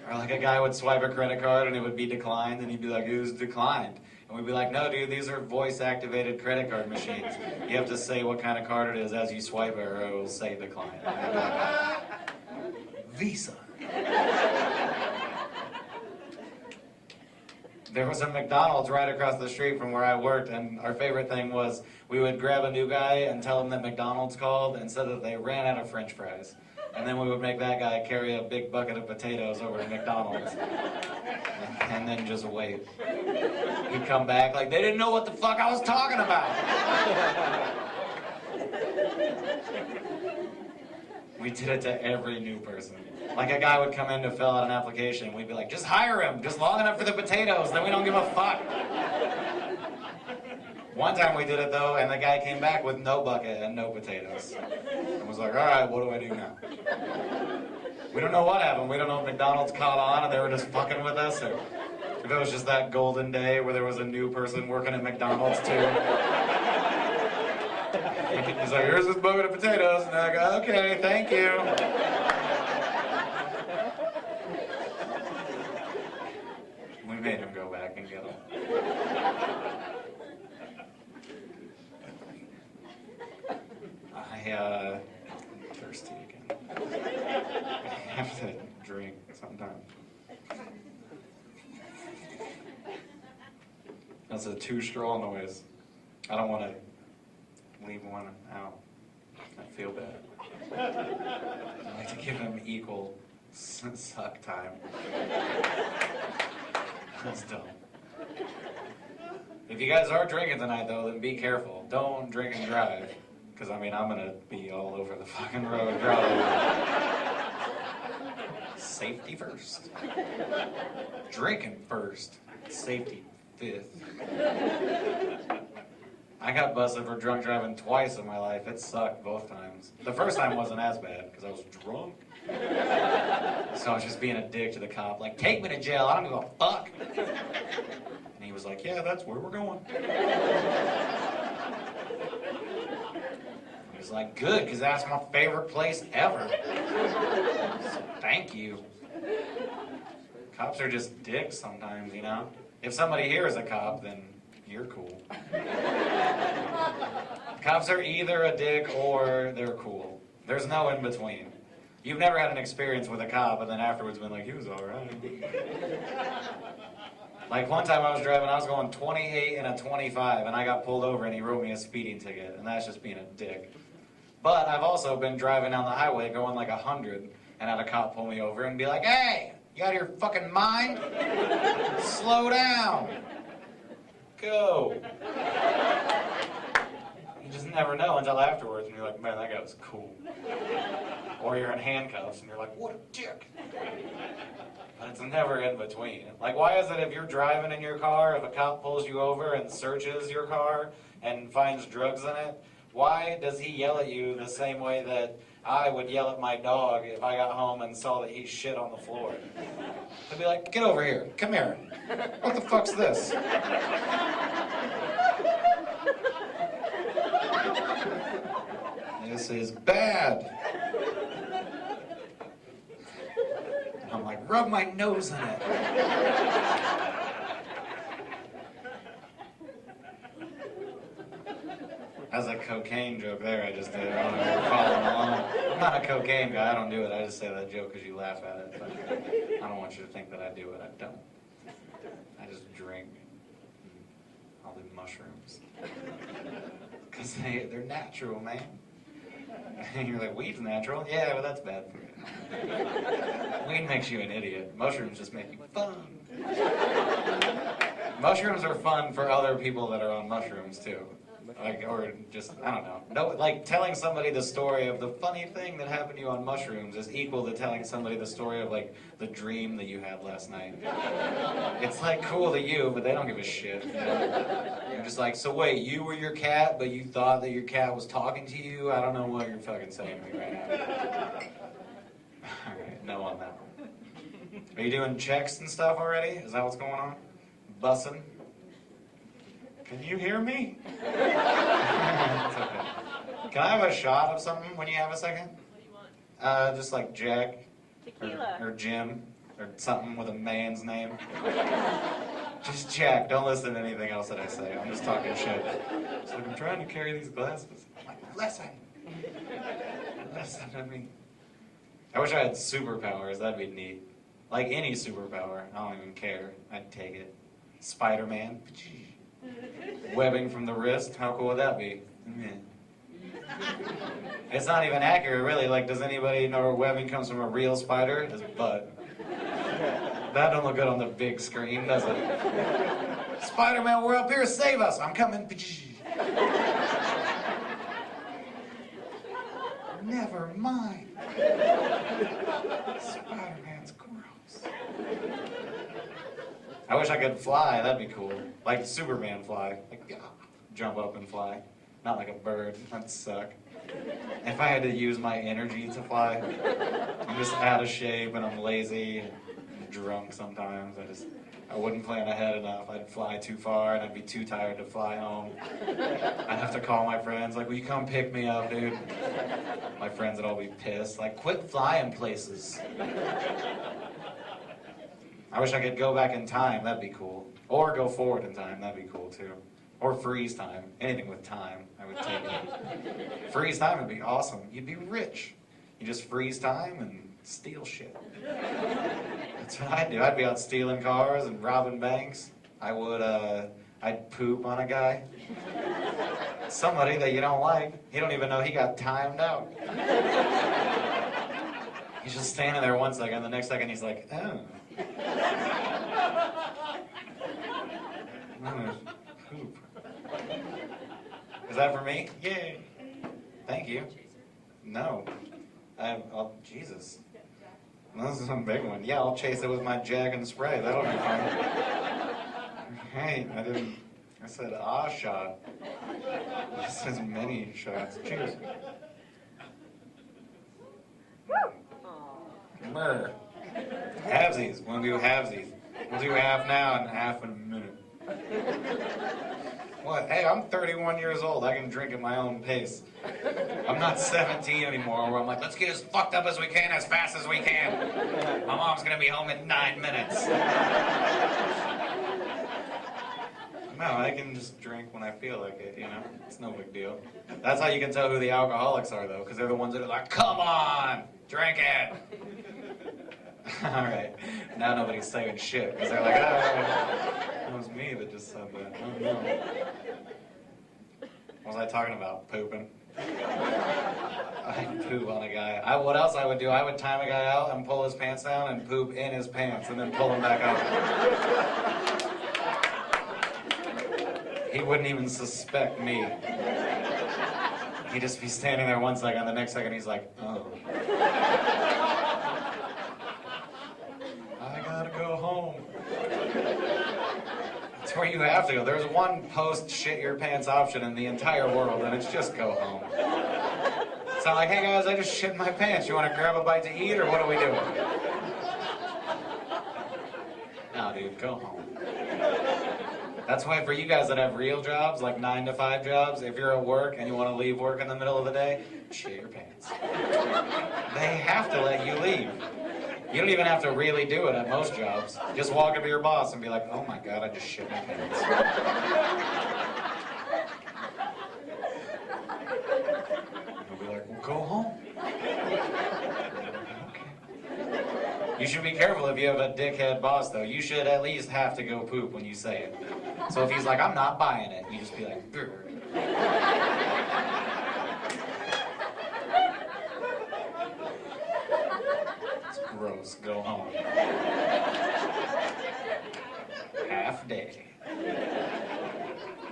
Or like a guy would swipe a credit card and it would be declined, and he'd be like, it was declined. And we'd be like, no, dude, these are voice-activated credit card machines. You have to say what kind of card it is as you swipe it, or it will say decline. Visa. There was a McDonald's right across the street from where I worked, and our favorite thing was we would grab a new guy and tell him that McDonald's called and said that they ran out of French fries. And then we would make that guy carry a big bucket of potatoes over to McDonald's. And then just wait. He'd come back like, they didn't know what the fuck I was talking about. We did it to every new person. Like a guy would come in to fill out an application, and we'd be like, just hire him, just long enough for the potatoes, then we don't give a fuck. One time we did it though, and the guy came back with no bucket and no potatoes. And was like, all right, what do I do now? We don't know what happened. We don't know if McDonald's caught on and they were just fucking with us, or if it was just that golden day where there was a new person working at McDonald's too. He's like, here's this bucket of potatoes, and I go, okay, thank you. We made him go back and get them. I'm thirsty again. I have to drink sometime. That's a 2 straw noise. I don't want to leave one out. I feel bad. I like to give him equal suck time. That's dumb. If you guys are drinking tonight, though, then be careful. Don't drink and drive. Because, I mean, I'm going to be all over the fucking road, probably. Safety first. Drinking first. Safety fifth. I got busted for drunk driving twice in my life. It sucked both times. The first time wasn't as bad, because I was drunk. So I was just being a dick to the cop, like, take me to jail, I don't give a fuck. And he was like, yeah, that's where we're going. He was like, good, because that's my favorite place ever. So, thank you. Cops are just dicks sometimes, you know? If somebody here is a cop, then you're cool. Cops are either a dick or they're cool. There's no in between. You've never had an experience with a cop and then afterwards been like, he was alright. Like one time I was driving, I was going 28 and a 25 and I got pulled over and he wrote me a speeding ticket, and that's just being a dick. But I've also been driving down the highway going like 100 and had a cop pull me over and be like, hey, you out of your fucking mind? Slow down. Go. You just never know until afterwards and you're like, man, that guy was cool. Or you're in handcuffs and you're like, what a dick. But it's never in between. Like, why is it if you're driving in your car, if a cop pulls you over and searches your car and finds drugs in it, why does he yell at you the same way that I would yell at my dog if I got home and saw that he shit on the floor? I'd be like, get over here, come here. What the fuck's this? This is bad. And I'm like, rub my nose in it. That's a cocaine joke there I just did. I don't know if you're following along. I'm not a cocaine guy, I don't do it. I just say that joke because you laugh at it. But I don't want you to think that I do it. I don't. I just drink. I'll do mushrooms. Because they're natural, man. And you're like, weed's natural? Yeah, but that's bad for you. Weed makes you an idiot. Mushrooms just make you fun. Mushrooms are fun for other people that are on mushrooms, too. Like, or just, I don't know. No, like, telling somebody the story of the funny thing that happened to you on mushrooms is equal to telling somebody the story of, like, the dream that you had last night. It's, like, cool to you, but they don't give a shit, you know? You're just like, so wait, you were your cat, but you thought that your cat was talking to you? I don't know what you're fucking saying to me right now. Alright, no on that one. Are you doing checks and stuff already? Is that what's going on? Bussin'? Can you hear me? It's okay. Can I have a shot of something when you have a second? What do you want? Just like Jack. Tequila. Or Jim. Or something with a man's name. Just Jack. Don't listen to anything else that I say. I'm just talking shit. It's like, I'm trying to carry these glasses. I'm like, listen. Listen to me. I wish I had superpowers. That'd be neat. Like any superpower. I don't even care. I'd take it. Spider-Man. Webbing from the wrist, how cool would that be? It's not even accurate, really. Like, does anybody know where webbing comes from a real spider? His butt. That don't look good on the big screen, does it? Spider-Man, we're up here, save us! I'm coming. Never mind. Spider-Man's gross. I wish I could fly, that'd be cool. Like Superman fly. Like, jump up and fly. Not like a bird, that'd suck. If I had to use my energy to fly, I'm just out of shape and I'm lazy and drunk sometimes. I wouldn't plan ahead enough. I'd fly too far and I'd be too tired to fly home. I'd have to call my friends, like, will you come pick me up, dude? My friends would all be pissed, like, quit flying places. I wish I could go back in time, that'd be cool. Or go forward in time, that'd be cool too. Or freeze time. Anything with time, I would take it. Freeze time would be awesome. You'd be rich. You just freeze time and steal shit. That's what I'd do. I'd be out stealing cars and robbing banks. I'd poop on a guy. Somebody that you don't like. You don't even know he got timed out. He's just standing there 1 second, the next second he's like, oh. I'm gonna poop. Is that for me? Yay. Thank you. No. Jesus. This is a big one. Yeah, I'll chase it with my Jack and spray. That'll be fun. Hey, I said a shot. It says many shots. Cheers. Brr. Halvesies. We'll do halvesies. We'll do half now and half in a minute. What? Hey, I'm 31 years old. I can drink at my own pace. I'm not 17 anymore where I'm like, let's get as fucked up as we can as fast as we can. My mom's gonna be home in 9 minutes. No, I can just drink when I feel like it, you know? It's no big deal. That's how you can tell who the alcoholics are, though, because they're the ones that are like, come on, drink it. All right, now nobody's saying shit, because they're like, oh, it was me that just said that. Oh, no. What was I talking about? Pooping. I poop on a guy. What else I would do? I would time a guy out and pull his pants down and poop in his pants and then pull him back up. He wouldn't even suspect me. He'd just be standing there 1 second, the next second he's like, oh. I gotta go home. That's where you have to go. There's one post-shit-your-pants option in the entire world, and it's just go home. It's not like, hey guys, I just shit my pants. You want to grab a bite to eat, or what are we doing? No, dude, go home. That's why for you guys that have real jobs, like 9 to 5 jobs, if you're at work and you want to leave work in the middle of the day, shit your pants. They have to let you leave. You don't even have to really do it at most jobs. Just walk up to your boss and be like, oh my God, I just shit my pants. And he'll be like, well, go home. You should be careful if you have a dickhead boss, though. You should at least have to go poop when you say it. So if he's like, I'm not buying it, you just be like, brr. It's gross. Go home. Half day.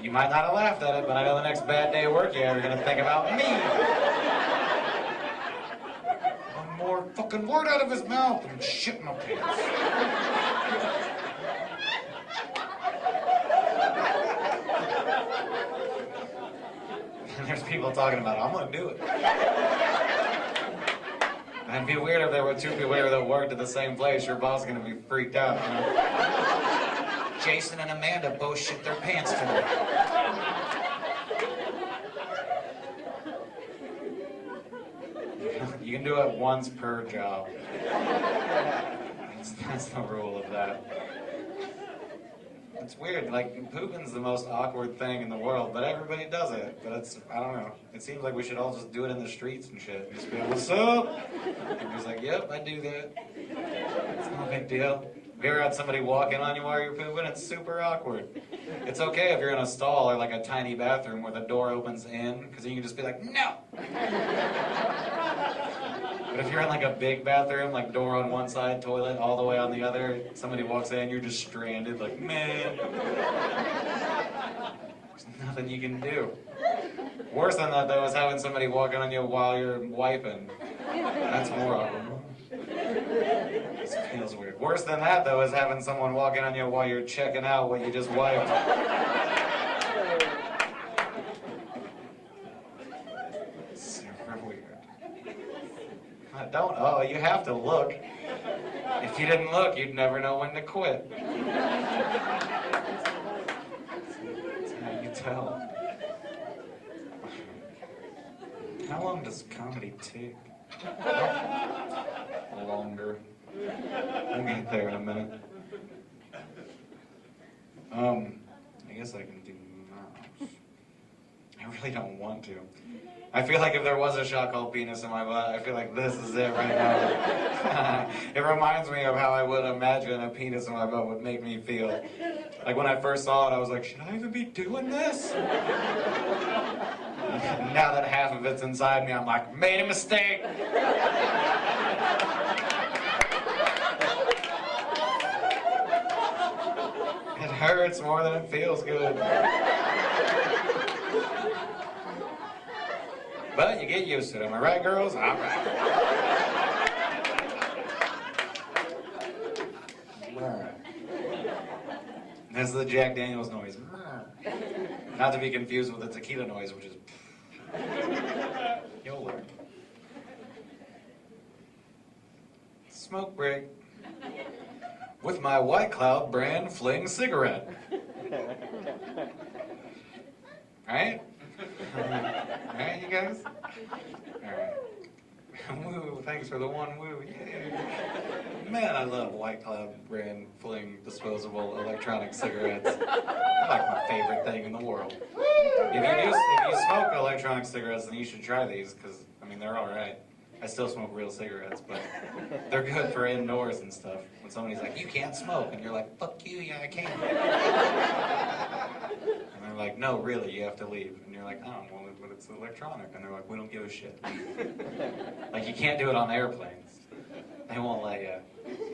You might not have laughed at it, but I know the next bad day of work you're going to think about me. More fucking word out of his mouth and shit in my pants. And there's people talking about, I'm gonna do it. And it'd be weird if there were 2 people here that worked at the same place. Your boss is gonna be freaked out, you know? Jason and Amanda both shit their pants tonight. You can do it once per job. That's the rule of that. It's weird, like, pooping's the most awkward thing in the world, but everybody does it. But it's, I don't know, it seems like we should all just do it in the streets and shit. Just be like, what's up? And he's like, yep, I do that. It's no big deal. Have you ever had somebody walk in on you while you're pooping? It's super awkward. It's okay if you're in a stall or like a tiny bathroom where the door opens in, because you can just be like, no! But if you're in like a big bathroom, like door on one side, toilet all the way on the other, somebody walks in, you're just stranded, like, man. There's nothing you can do. Worse than that, though, is having somebody walk in on you while you're wiping. That's more awkward. This feels weird. Worse than that, though, is having someone walk in on you while you're checking out what you just wiped. Super weird. Oh, you have to look. If you didn't look, you'd never know when to quit. That's how you tell. How long does comedy take? Longer. We'll get there in a minute. I guess I can do mouse. I really don't want to. I feel like if there was a shot called penis in my butt, I feel like this is it right now. It reminds me of how I would imagine a penis in my butt would make me feel. Like when I first saw it, I was like, should I even be doing this? Now that half of it's inside me, I'm like, made a mistake. It hurts more than it feels good. But you get used to it. Am I right, girls? I'm right. That's the Jack Daniels noise. Not to be confused with the tequila noise, which is... You'll learn. Smoke break. With my White Cloud brand Fling cigarette. Alright? Alright, you guys? Alright. Woo, thanks for the one woo. Yeah. Man, I love White Cloud brand Fling disposable electronic cigarettes. They're like my favorite thing in the world. If you smoke electronic cigarettes, then you should try these, because, I mean, they're alright. I still smoke real cigarettes, but they're good for indoors and stuff. When somebody's like, you can't smoke, and you're like, fuck you, yeah, I can. And they're like, no, really, you have to leave. And you're like, oh, well, but it's electronic. And they're like, we don't give a shit. Like, you can't do it on airplanes. They won't let you.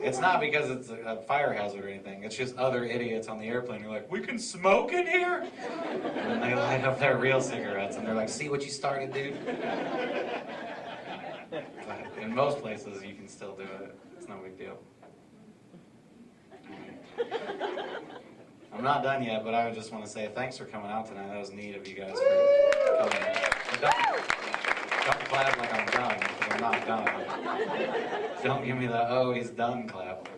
It's not because it's a fire hazard or anything. It's just other idiots on the airplane who are like, we can smoke in here? And then they light up their real cigarettes, and they're like, see what you started, dude? But in most places, you can still do it. It's no big deal. I'm not done yet, but I just want to say thanks for coming out tonight. That was neat of you guys for coming. Don't clap like I'm done, because I'm not done. Don't give me the, oh, he's done clap.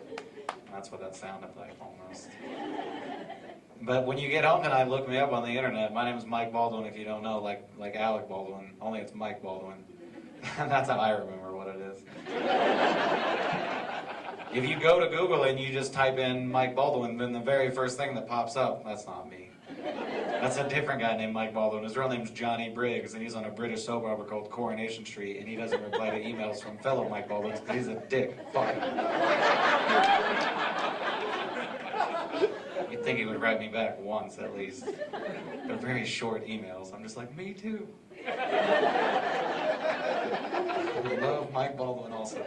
That's what that sounded like, almost. But when you get home tonight, look me up on the internet. My name is Mike Baldwin, if you don't know, like Alec Baldwin, only it's Mike Baldwin. That's how I remember what it is. If you go to Google and you just type in Mike Baldwin, then the very first thing that pops up, that's not me. That's a different guy named Mike Baldwin. His real name's Johnny Briggs, and he's on a British soap opera called Coronation Street, and he doesn't reply to emails from fellow Mike Baldwins because he's a dick. Fuck him. You'd think he would write me back once, at least. They're very short emails. I'm just like, me too. I love Mike Baldwin also.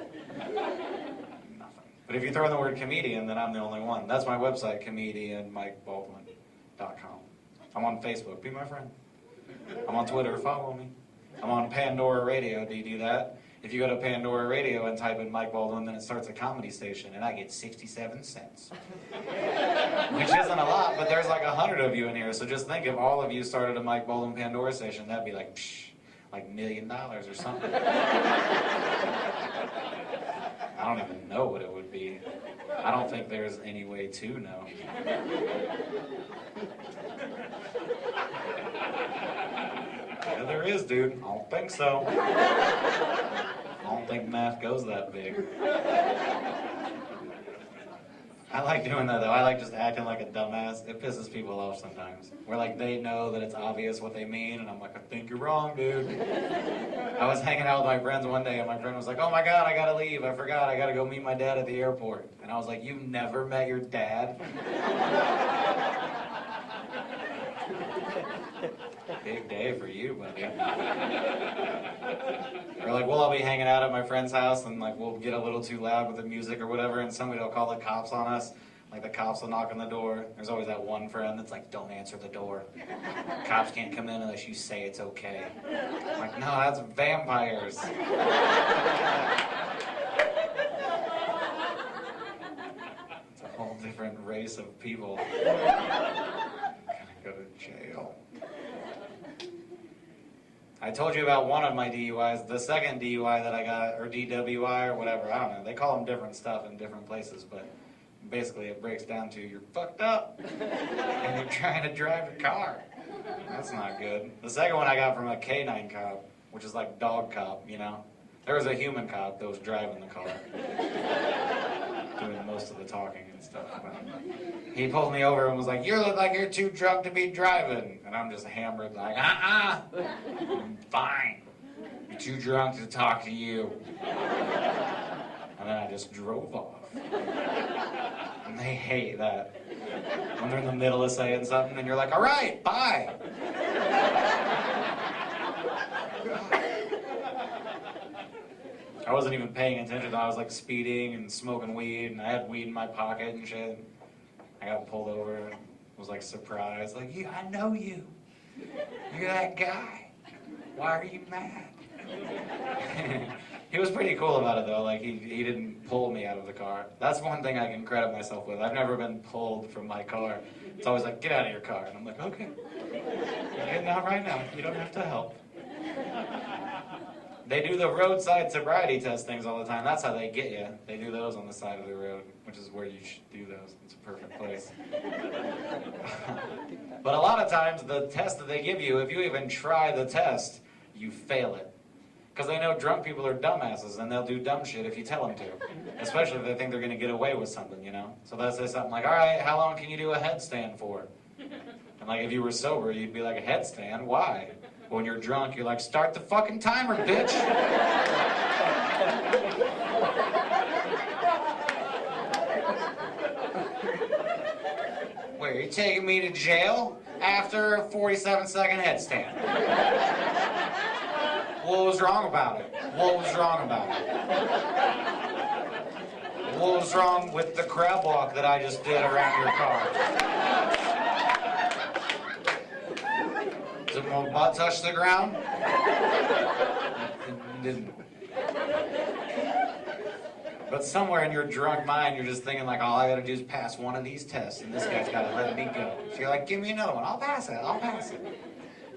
But if you throw in the word comedian, then I'm the only one. That's my website, comedianmikebaldwin.com. I'm on Facebook, be my friend. I'm on Twitter, follow me. I'm on Pandora Radio, do you do that? If you go to Pandora Radio and type in Mike Baldwin, then it starts a comedy station, and I get 67 cents. Which isn't a lot, but there's like 100 of you in here, so just think if all of you started a Mike Baldwin Pandora station, that'd be like, psh, like $1 million or something. I don't even know what it would be. I don't think there's any way to know. Yeah, there is, dude. I don't think so. I don't think math goes that big. I like doing that, though. I like just acting like a dumbass. It pisses people off sometimes. Where, like, they know that it's obvious what they mean, and I'm like, I think you're wrong, dude. I was hanging out with my friends one day, and my friend was like, oh my God, I gotta leave. I forgot. I gotta go meet my dad at the airport. And I was like, you've never met your dad? Big day for you, buddy. Or like, well, I'll be hanging out at my friend's house and like we'll get a little too loud with the music or whatever, and somebody will call the cops on us. Like the cops will knock on the door. There's always that one friend that's like, don't answer the door. Cops can't come in unless you say it's okay. I'm like, no, that's vampires. It's a whole different race of people. Gonna go to jail. I told you about one of my DUIs. The second DUI that I got, or DWI, or whatever, I don't know. They call them different stuff in different places, but basically it breaks down to you're fucked up and you're trying to drive your car. That's not good. The second one I got from a canine cop, which is like dog cop, you know. There was a human cop that was driving the car, doing most of the talking and stuff. But he pulled me over and was like, you look like you're too drunk to be driving. And I'm just hammered like, I'm fine. You're too drunk to talk to you. And then I just drove off. And they hate that. When they're in the middle of saying something and you're like, all right, bye. I wasn't even paying attention. I was like speeding and smoking weed, and I had weed in my pocket and shit. I got pulled over and was like surprised. Like, yeah, I know you. You're that guy. Why are you mad? He was pretty cool about it though. Like he didn't pull me out of the car. That's one thing I can credit myself with. I've never been pulled from my car. It's always like, get out of your car. And I'm like, okay. You're getting out right now. You don't have to help. They do the roadside sobriety test things all the time. That's how they get you. They do those on the side of the road, which is where you should do those. It's a perfect place. But a lot of times, the test that they give you, if you even try the test, you fail it. Because they know drunk people are dumbasses, and they'll do dumb shit if you tell them to. Especially if they think they're going to get away with something, you know? So they'll say something like, all right, how long can you do a headstand for? And like, if you were sober, you'd be like, a headstand? Why? But when you're drunk, you're like, start the fucking timer, bitch! Wait, are you taking me to jail after a 47-second headstand? What was wrong about it? What was wrong about it? What was wrong with the crab walk that I just did around your car? Did my butt touch the ground? It didn't. But somewhere in your drunk mind, you're just thinking like, all I gotta do is pass one of these tests, and this guy's gotta let me go. So you're like, give me another one. I'll pass it. I'll pass it.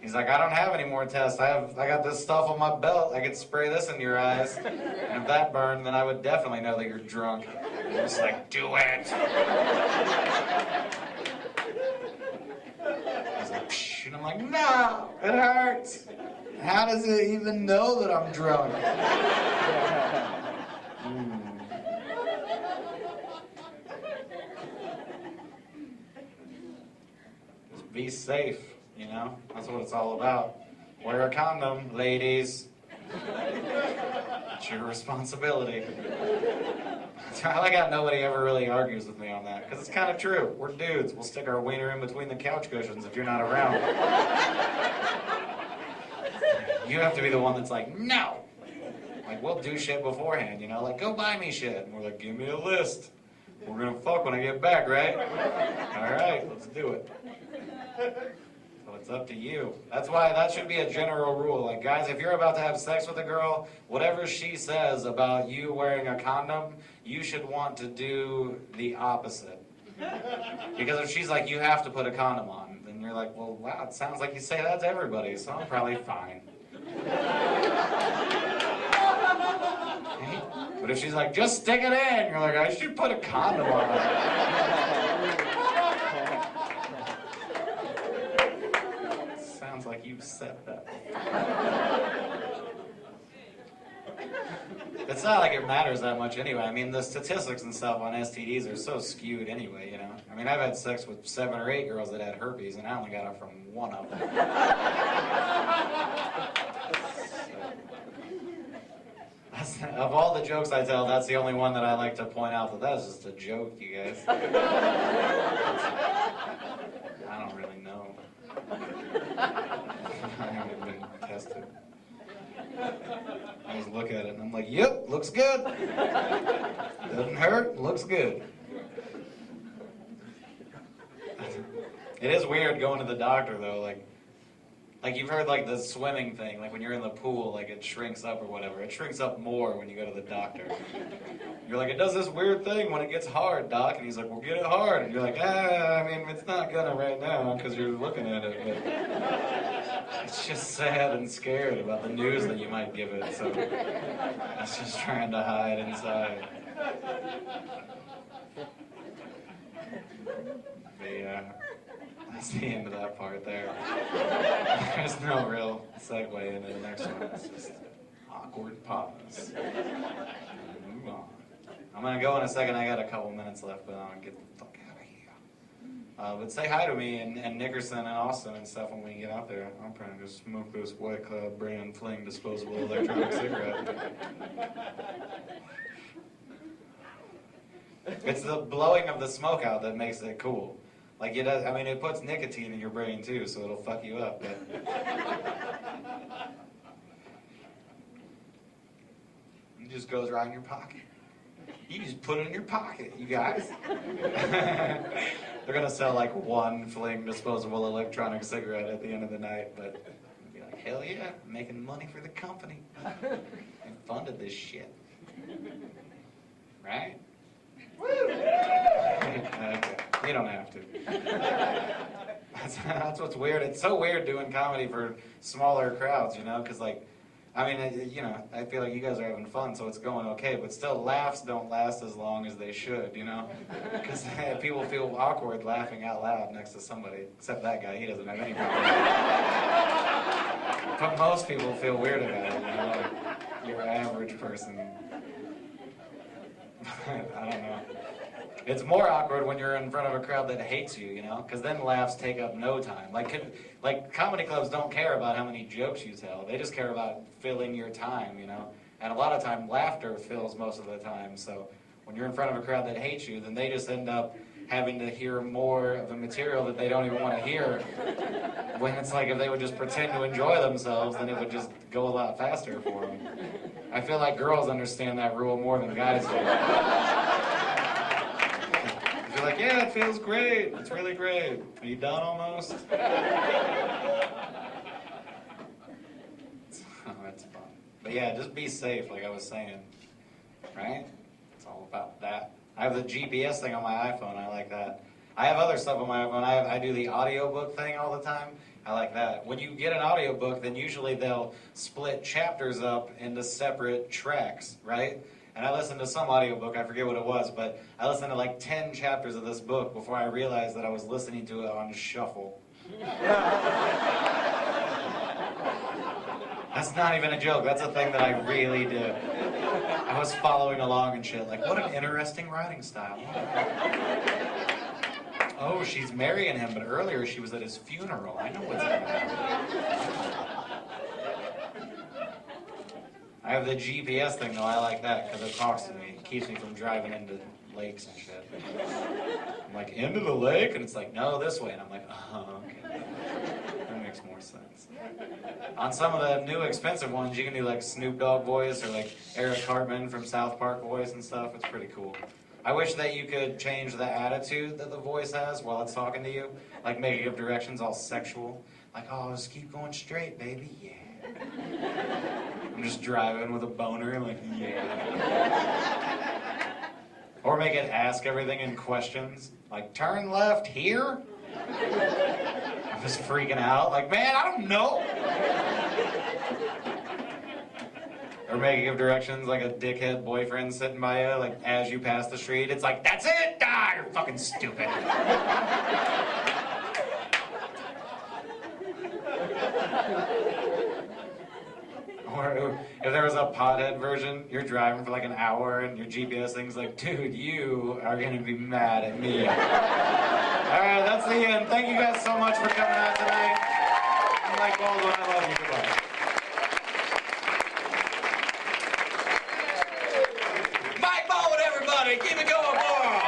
He's like, I don't have any more tests. I got this stuff on my belt. I could spray this in your eyes. And if that burned, then I would definitely know that you're drunk. You're just like, do it. He's like, psh, and I'm like, no, it hurts. How does it even know that I'm drunk? Just be safe. You know, that's what it's all about. Wear a condom, ladies. It's your responsibility. I like how nobody ever really argues with me on that, because it's kind of true. We're dudes. We'll stick our wiener in between the couch cushions if you're not around. You have to be the one that's like, no! Like, we'll do shit beforehand, you know? Like, go buy me shit. And we're like, give me a list. We're gonna fuck when I get back, right? All right, let's do it. So it's up to you. That's why that should be a general rule. Like, guys, if you're about to have sex with a girl, whatever she says about you wearing a condom, you should want to do the opposite. Because if she's like, you have to put a condom on, then you're like, well, wow, it sounds like you say that to everybody, so I'm probably fine. But if she's like, just stick it in, you're like, I should put a condom on. Sounds like you've said that. It's not like it matters that much anyway. I mean, the statistics and stuff on STDs are so skewed anyway, you know? I mean, I've had sex with 7 or 8 girls that had herpes, and I only got it from one of them. Of all the jokes I tell, that's the only one that I like to point out that that's just a joke, you guys. I don't really know. I haven't been tested. I just look at it and I'm like, yep, looks good. Doesn't hurt, looks good. It is weird going to the doctor though, like you've heard like the swimming thing, like when you're in the pool, like it shrinks up or whatever. It shrinks up more when you go to the doctor. You're like, it does this weird thing when it gets hard, doc. And he's like, well, get it hard. And you're like, I mean, it's not gonna right now because you're looking at it. But it's just sad and scared about the news that you might give it. So it's just trying to hide inside. That's the end of that part there. There's no real segue into the next one. It's just awkward pause. Move on. I'm gonna go in a second. I got a couple minutes left, but I'm gonna get the fuck out of here. But say hi to me and Nickerson and Austin and stuff when we get out there. I'm trying to just smoke this White Club brand Fling disposable electronic cigarette. It's the blowing of the smoke out that makes it cool. Like it does, I mean, it puts nicotine in your brain too, so it'll fuck you up. But it just goes right in your pocket. You just put it in your pocket, you guys. They're gonna sell like one Fling disposable electronic cigarette at the end of the night, but you'll be like, hell yeah, I'm making money for the company. I funded this shit. Right? Okay. You don't have to. That's what's weird. It's so weird doing comedy for smaller crowds, you know, because like, I mean, you know, I feel like you guys are having fun, so it's going okay, but still, laughs don't last as long as they should, you know? Because people feel awkward laughing out loud next to somebody, except that guy, he doesn't have any problem. But most people feel weird about it, you know, like your average person. I don't know. It's more awkward when you're in front of a crowd that hates you, you know? Because then laughs take up no time. Like comedy clubs don't care about how many jokes you tell. They just care about filling your time, you know? And a lot of time, laughter fills most of the time. So when you're in front of a crowd that hates you, then they just end up having to hear more of the material that they don't even want to hear. When it's like if they would just pretend to enjoy themselves, then it would just go a lot faster for them. I feel like girls understand that rule more than guys do. You're like, yeah, it feels great. It's really great. Are you done almost? Oh, that's fun. But yeah, just be safe, like I was saying. Right? It's all about that. I have the GPS thing on my iPhone. I like that. I have other stuff on my iPhone. I do the audiobook thing all the time. I like that. When you get an audiobook, then usually they'll split chapters up into separate tracks, right? And I listened to some audiobook, I forget what it was, but I listened to like 10 chapters of this book before I realized that I was listening to it on shuffle. That's not even a joke, that's a thing that I really did. I was following along and shit, like, what an interesting writing style. Oh, she's marrying him, but earlier she was at his funeral. I know what's going on. I have the GPS thing though, I like that, because it talks to me. It keeps me from driving into lakes and shit. I'm like, into the lake? And it's like, no, this way. And I'm like, oh, okay. That makes more sense. On some of the new expensive ones, you can do like Snoop Dogg voice or like Eric Cartman from South Park voice and stuff. It's pretty cool. I wish that you could change the attitude that the voice has while it's talking to you. Like make it give directions all sexual. Like, oh, just keep going straight, baby, yeah. I'm just driving with a boner, like, yeah. Or make it ask everything in questions. Like, turn left here? I'm just freaking out. Like, man, I don't know. Or make it give directions like a dickhead boyfriend sitting by you, like, as you pass the street. It's like, that's it! Ah, you're fucking stupid. Or if there was a pothead version, you're driving for like an hour and your GPS thing's like, dude, you are gonna be mad at me. Alright, that's the end. Thank you guys so much for coming out tonight. I'm Mike Baldwin, I love you. Goodbye. Mike Baldwin, everybody, keep it going, boy.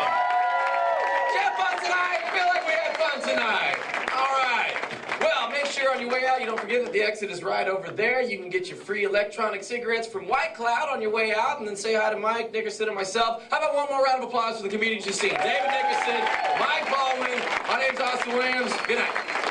Did you have fun tonight? I feel like we had fun tonight. All right. Well, make sure on your way out you don't forget that the exit is right over there. You can get your free electronic cigarettes from White Cloud on your way out, and then say hi to Mike, Nickerson, and myself. How about one more round of applause for the comedians you've seen? David Nickerson, Mike Baldwin. My name's Austin Williams. Good night.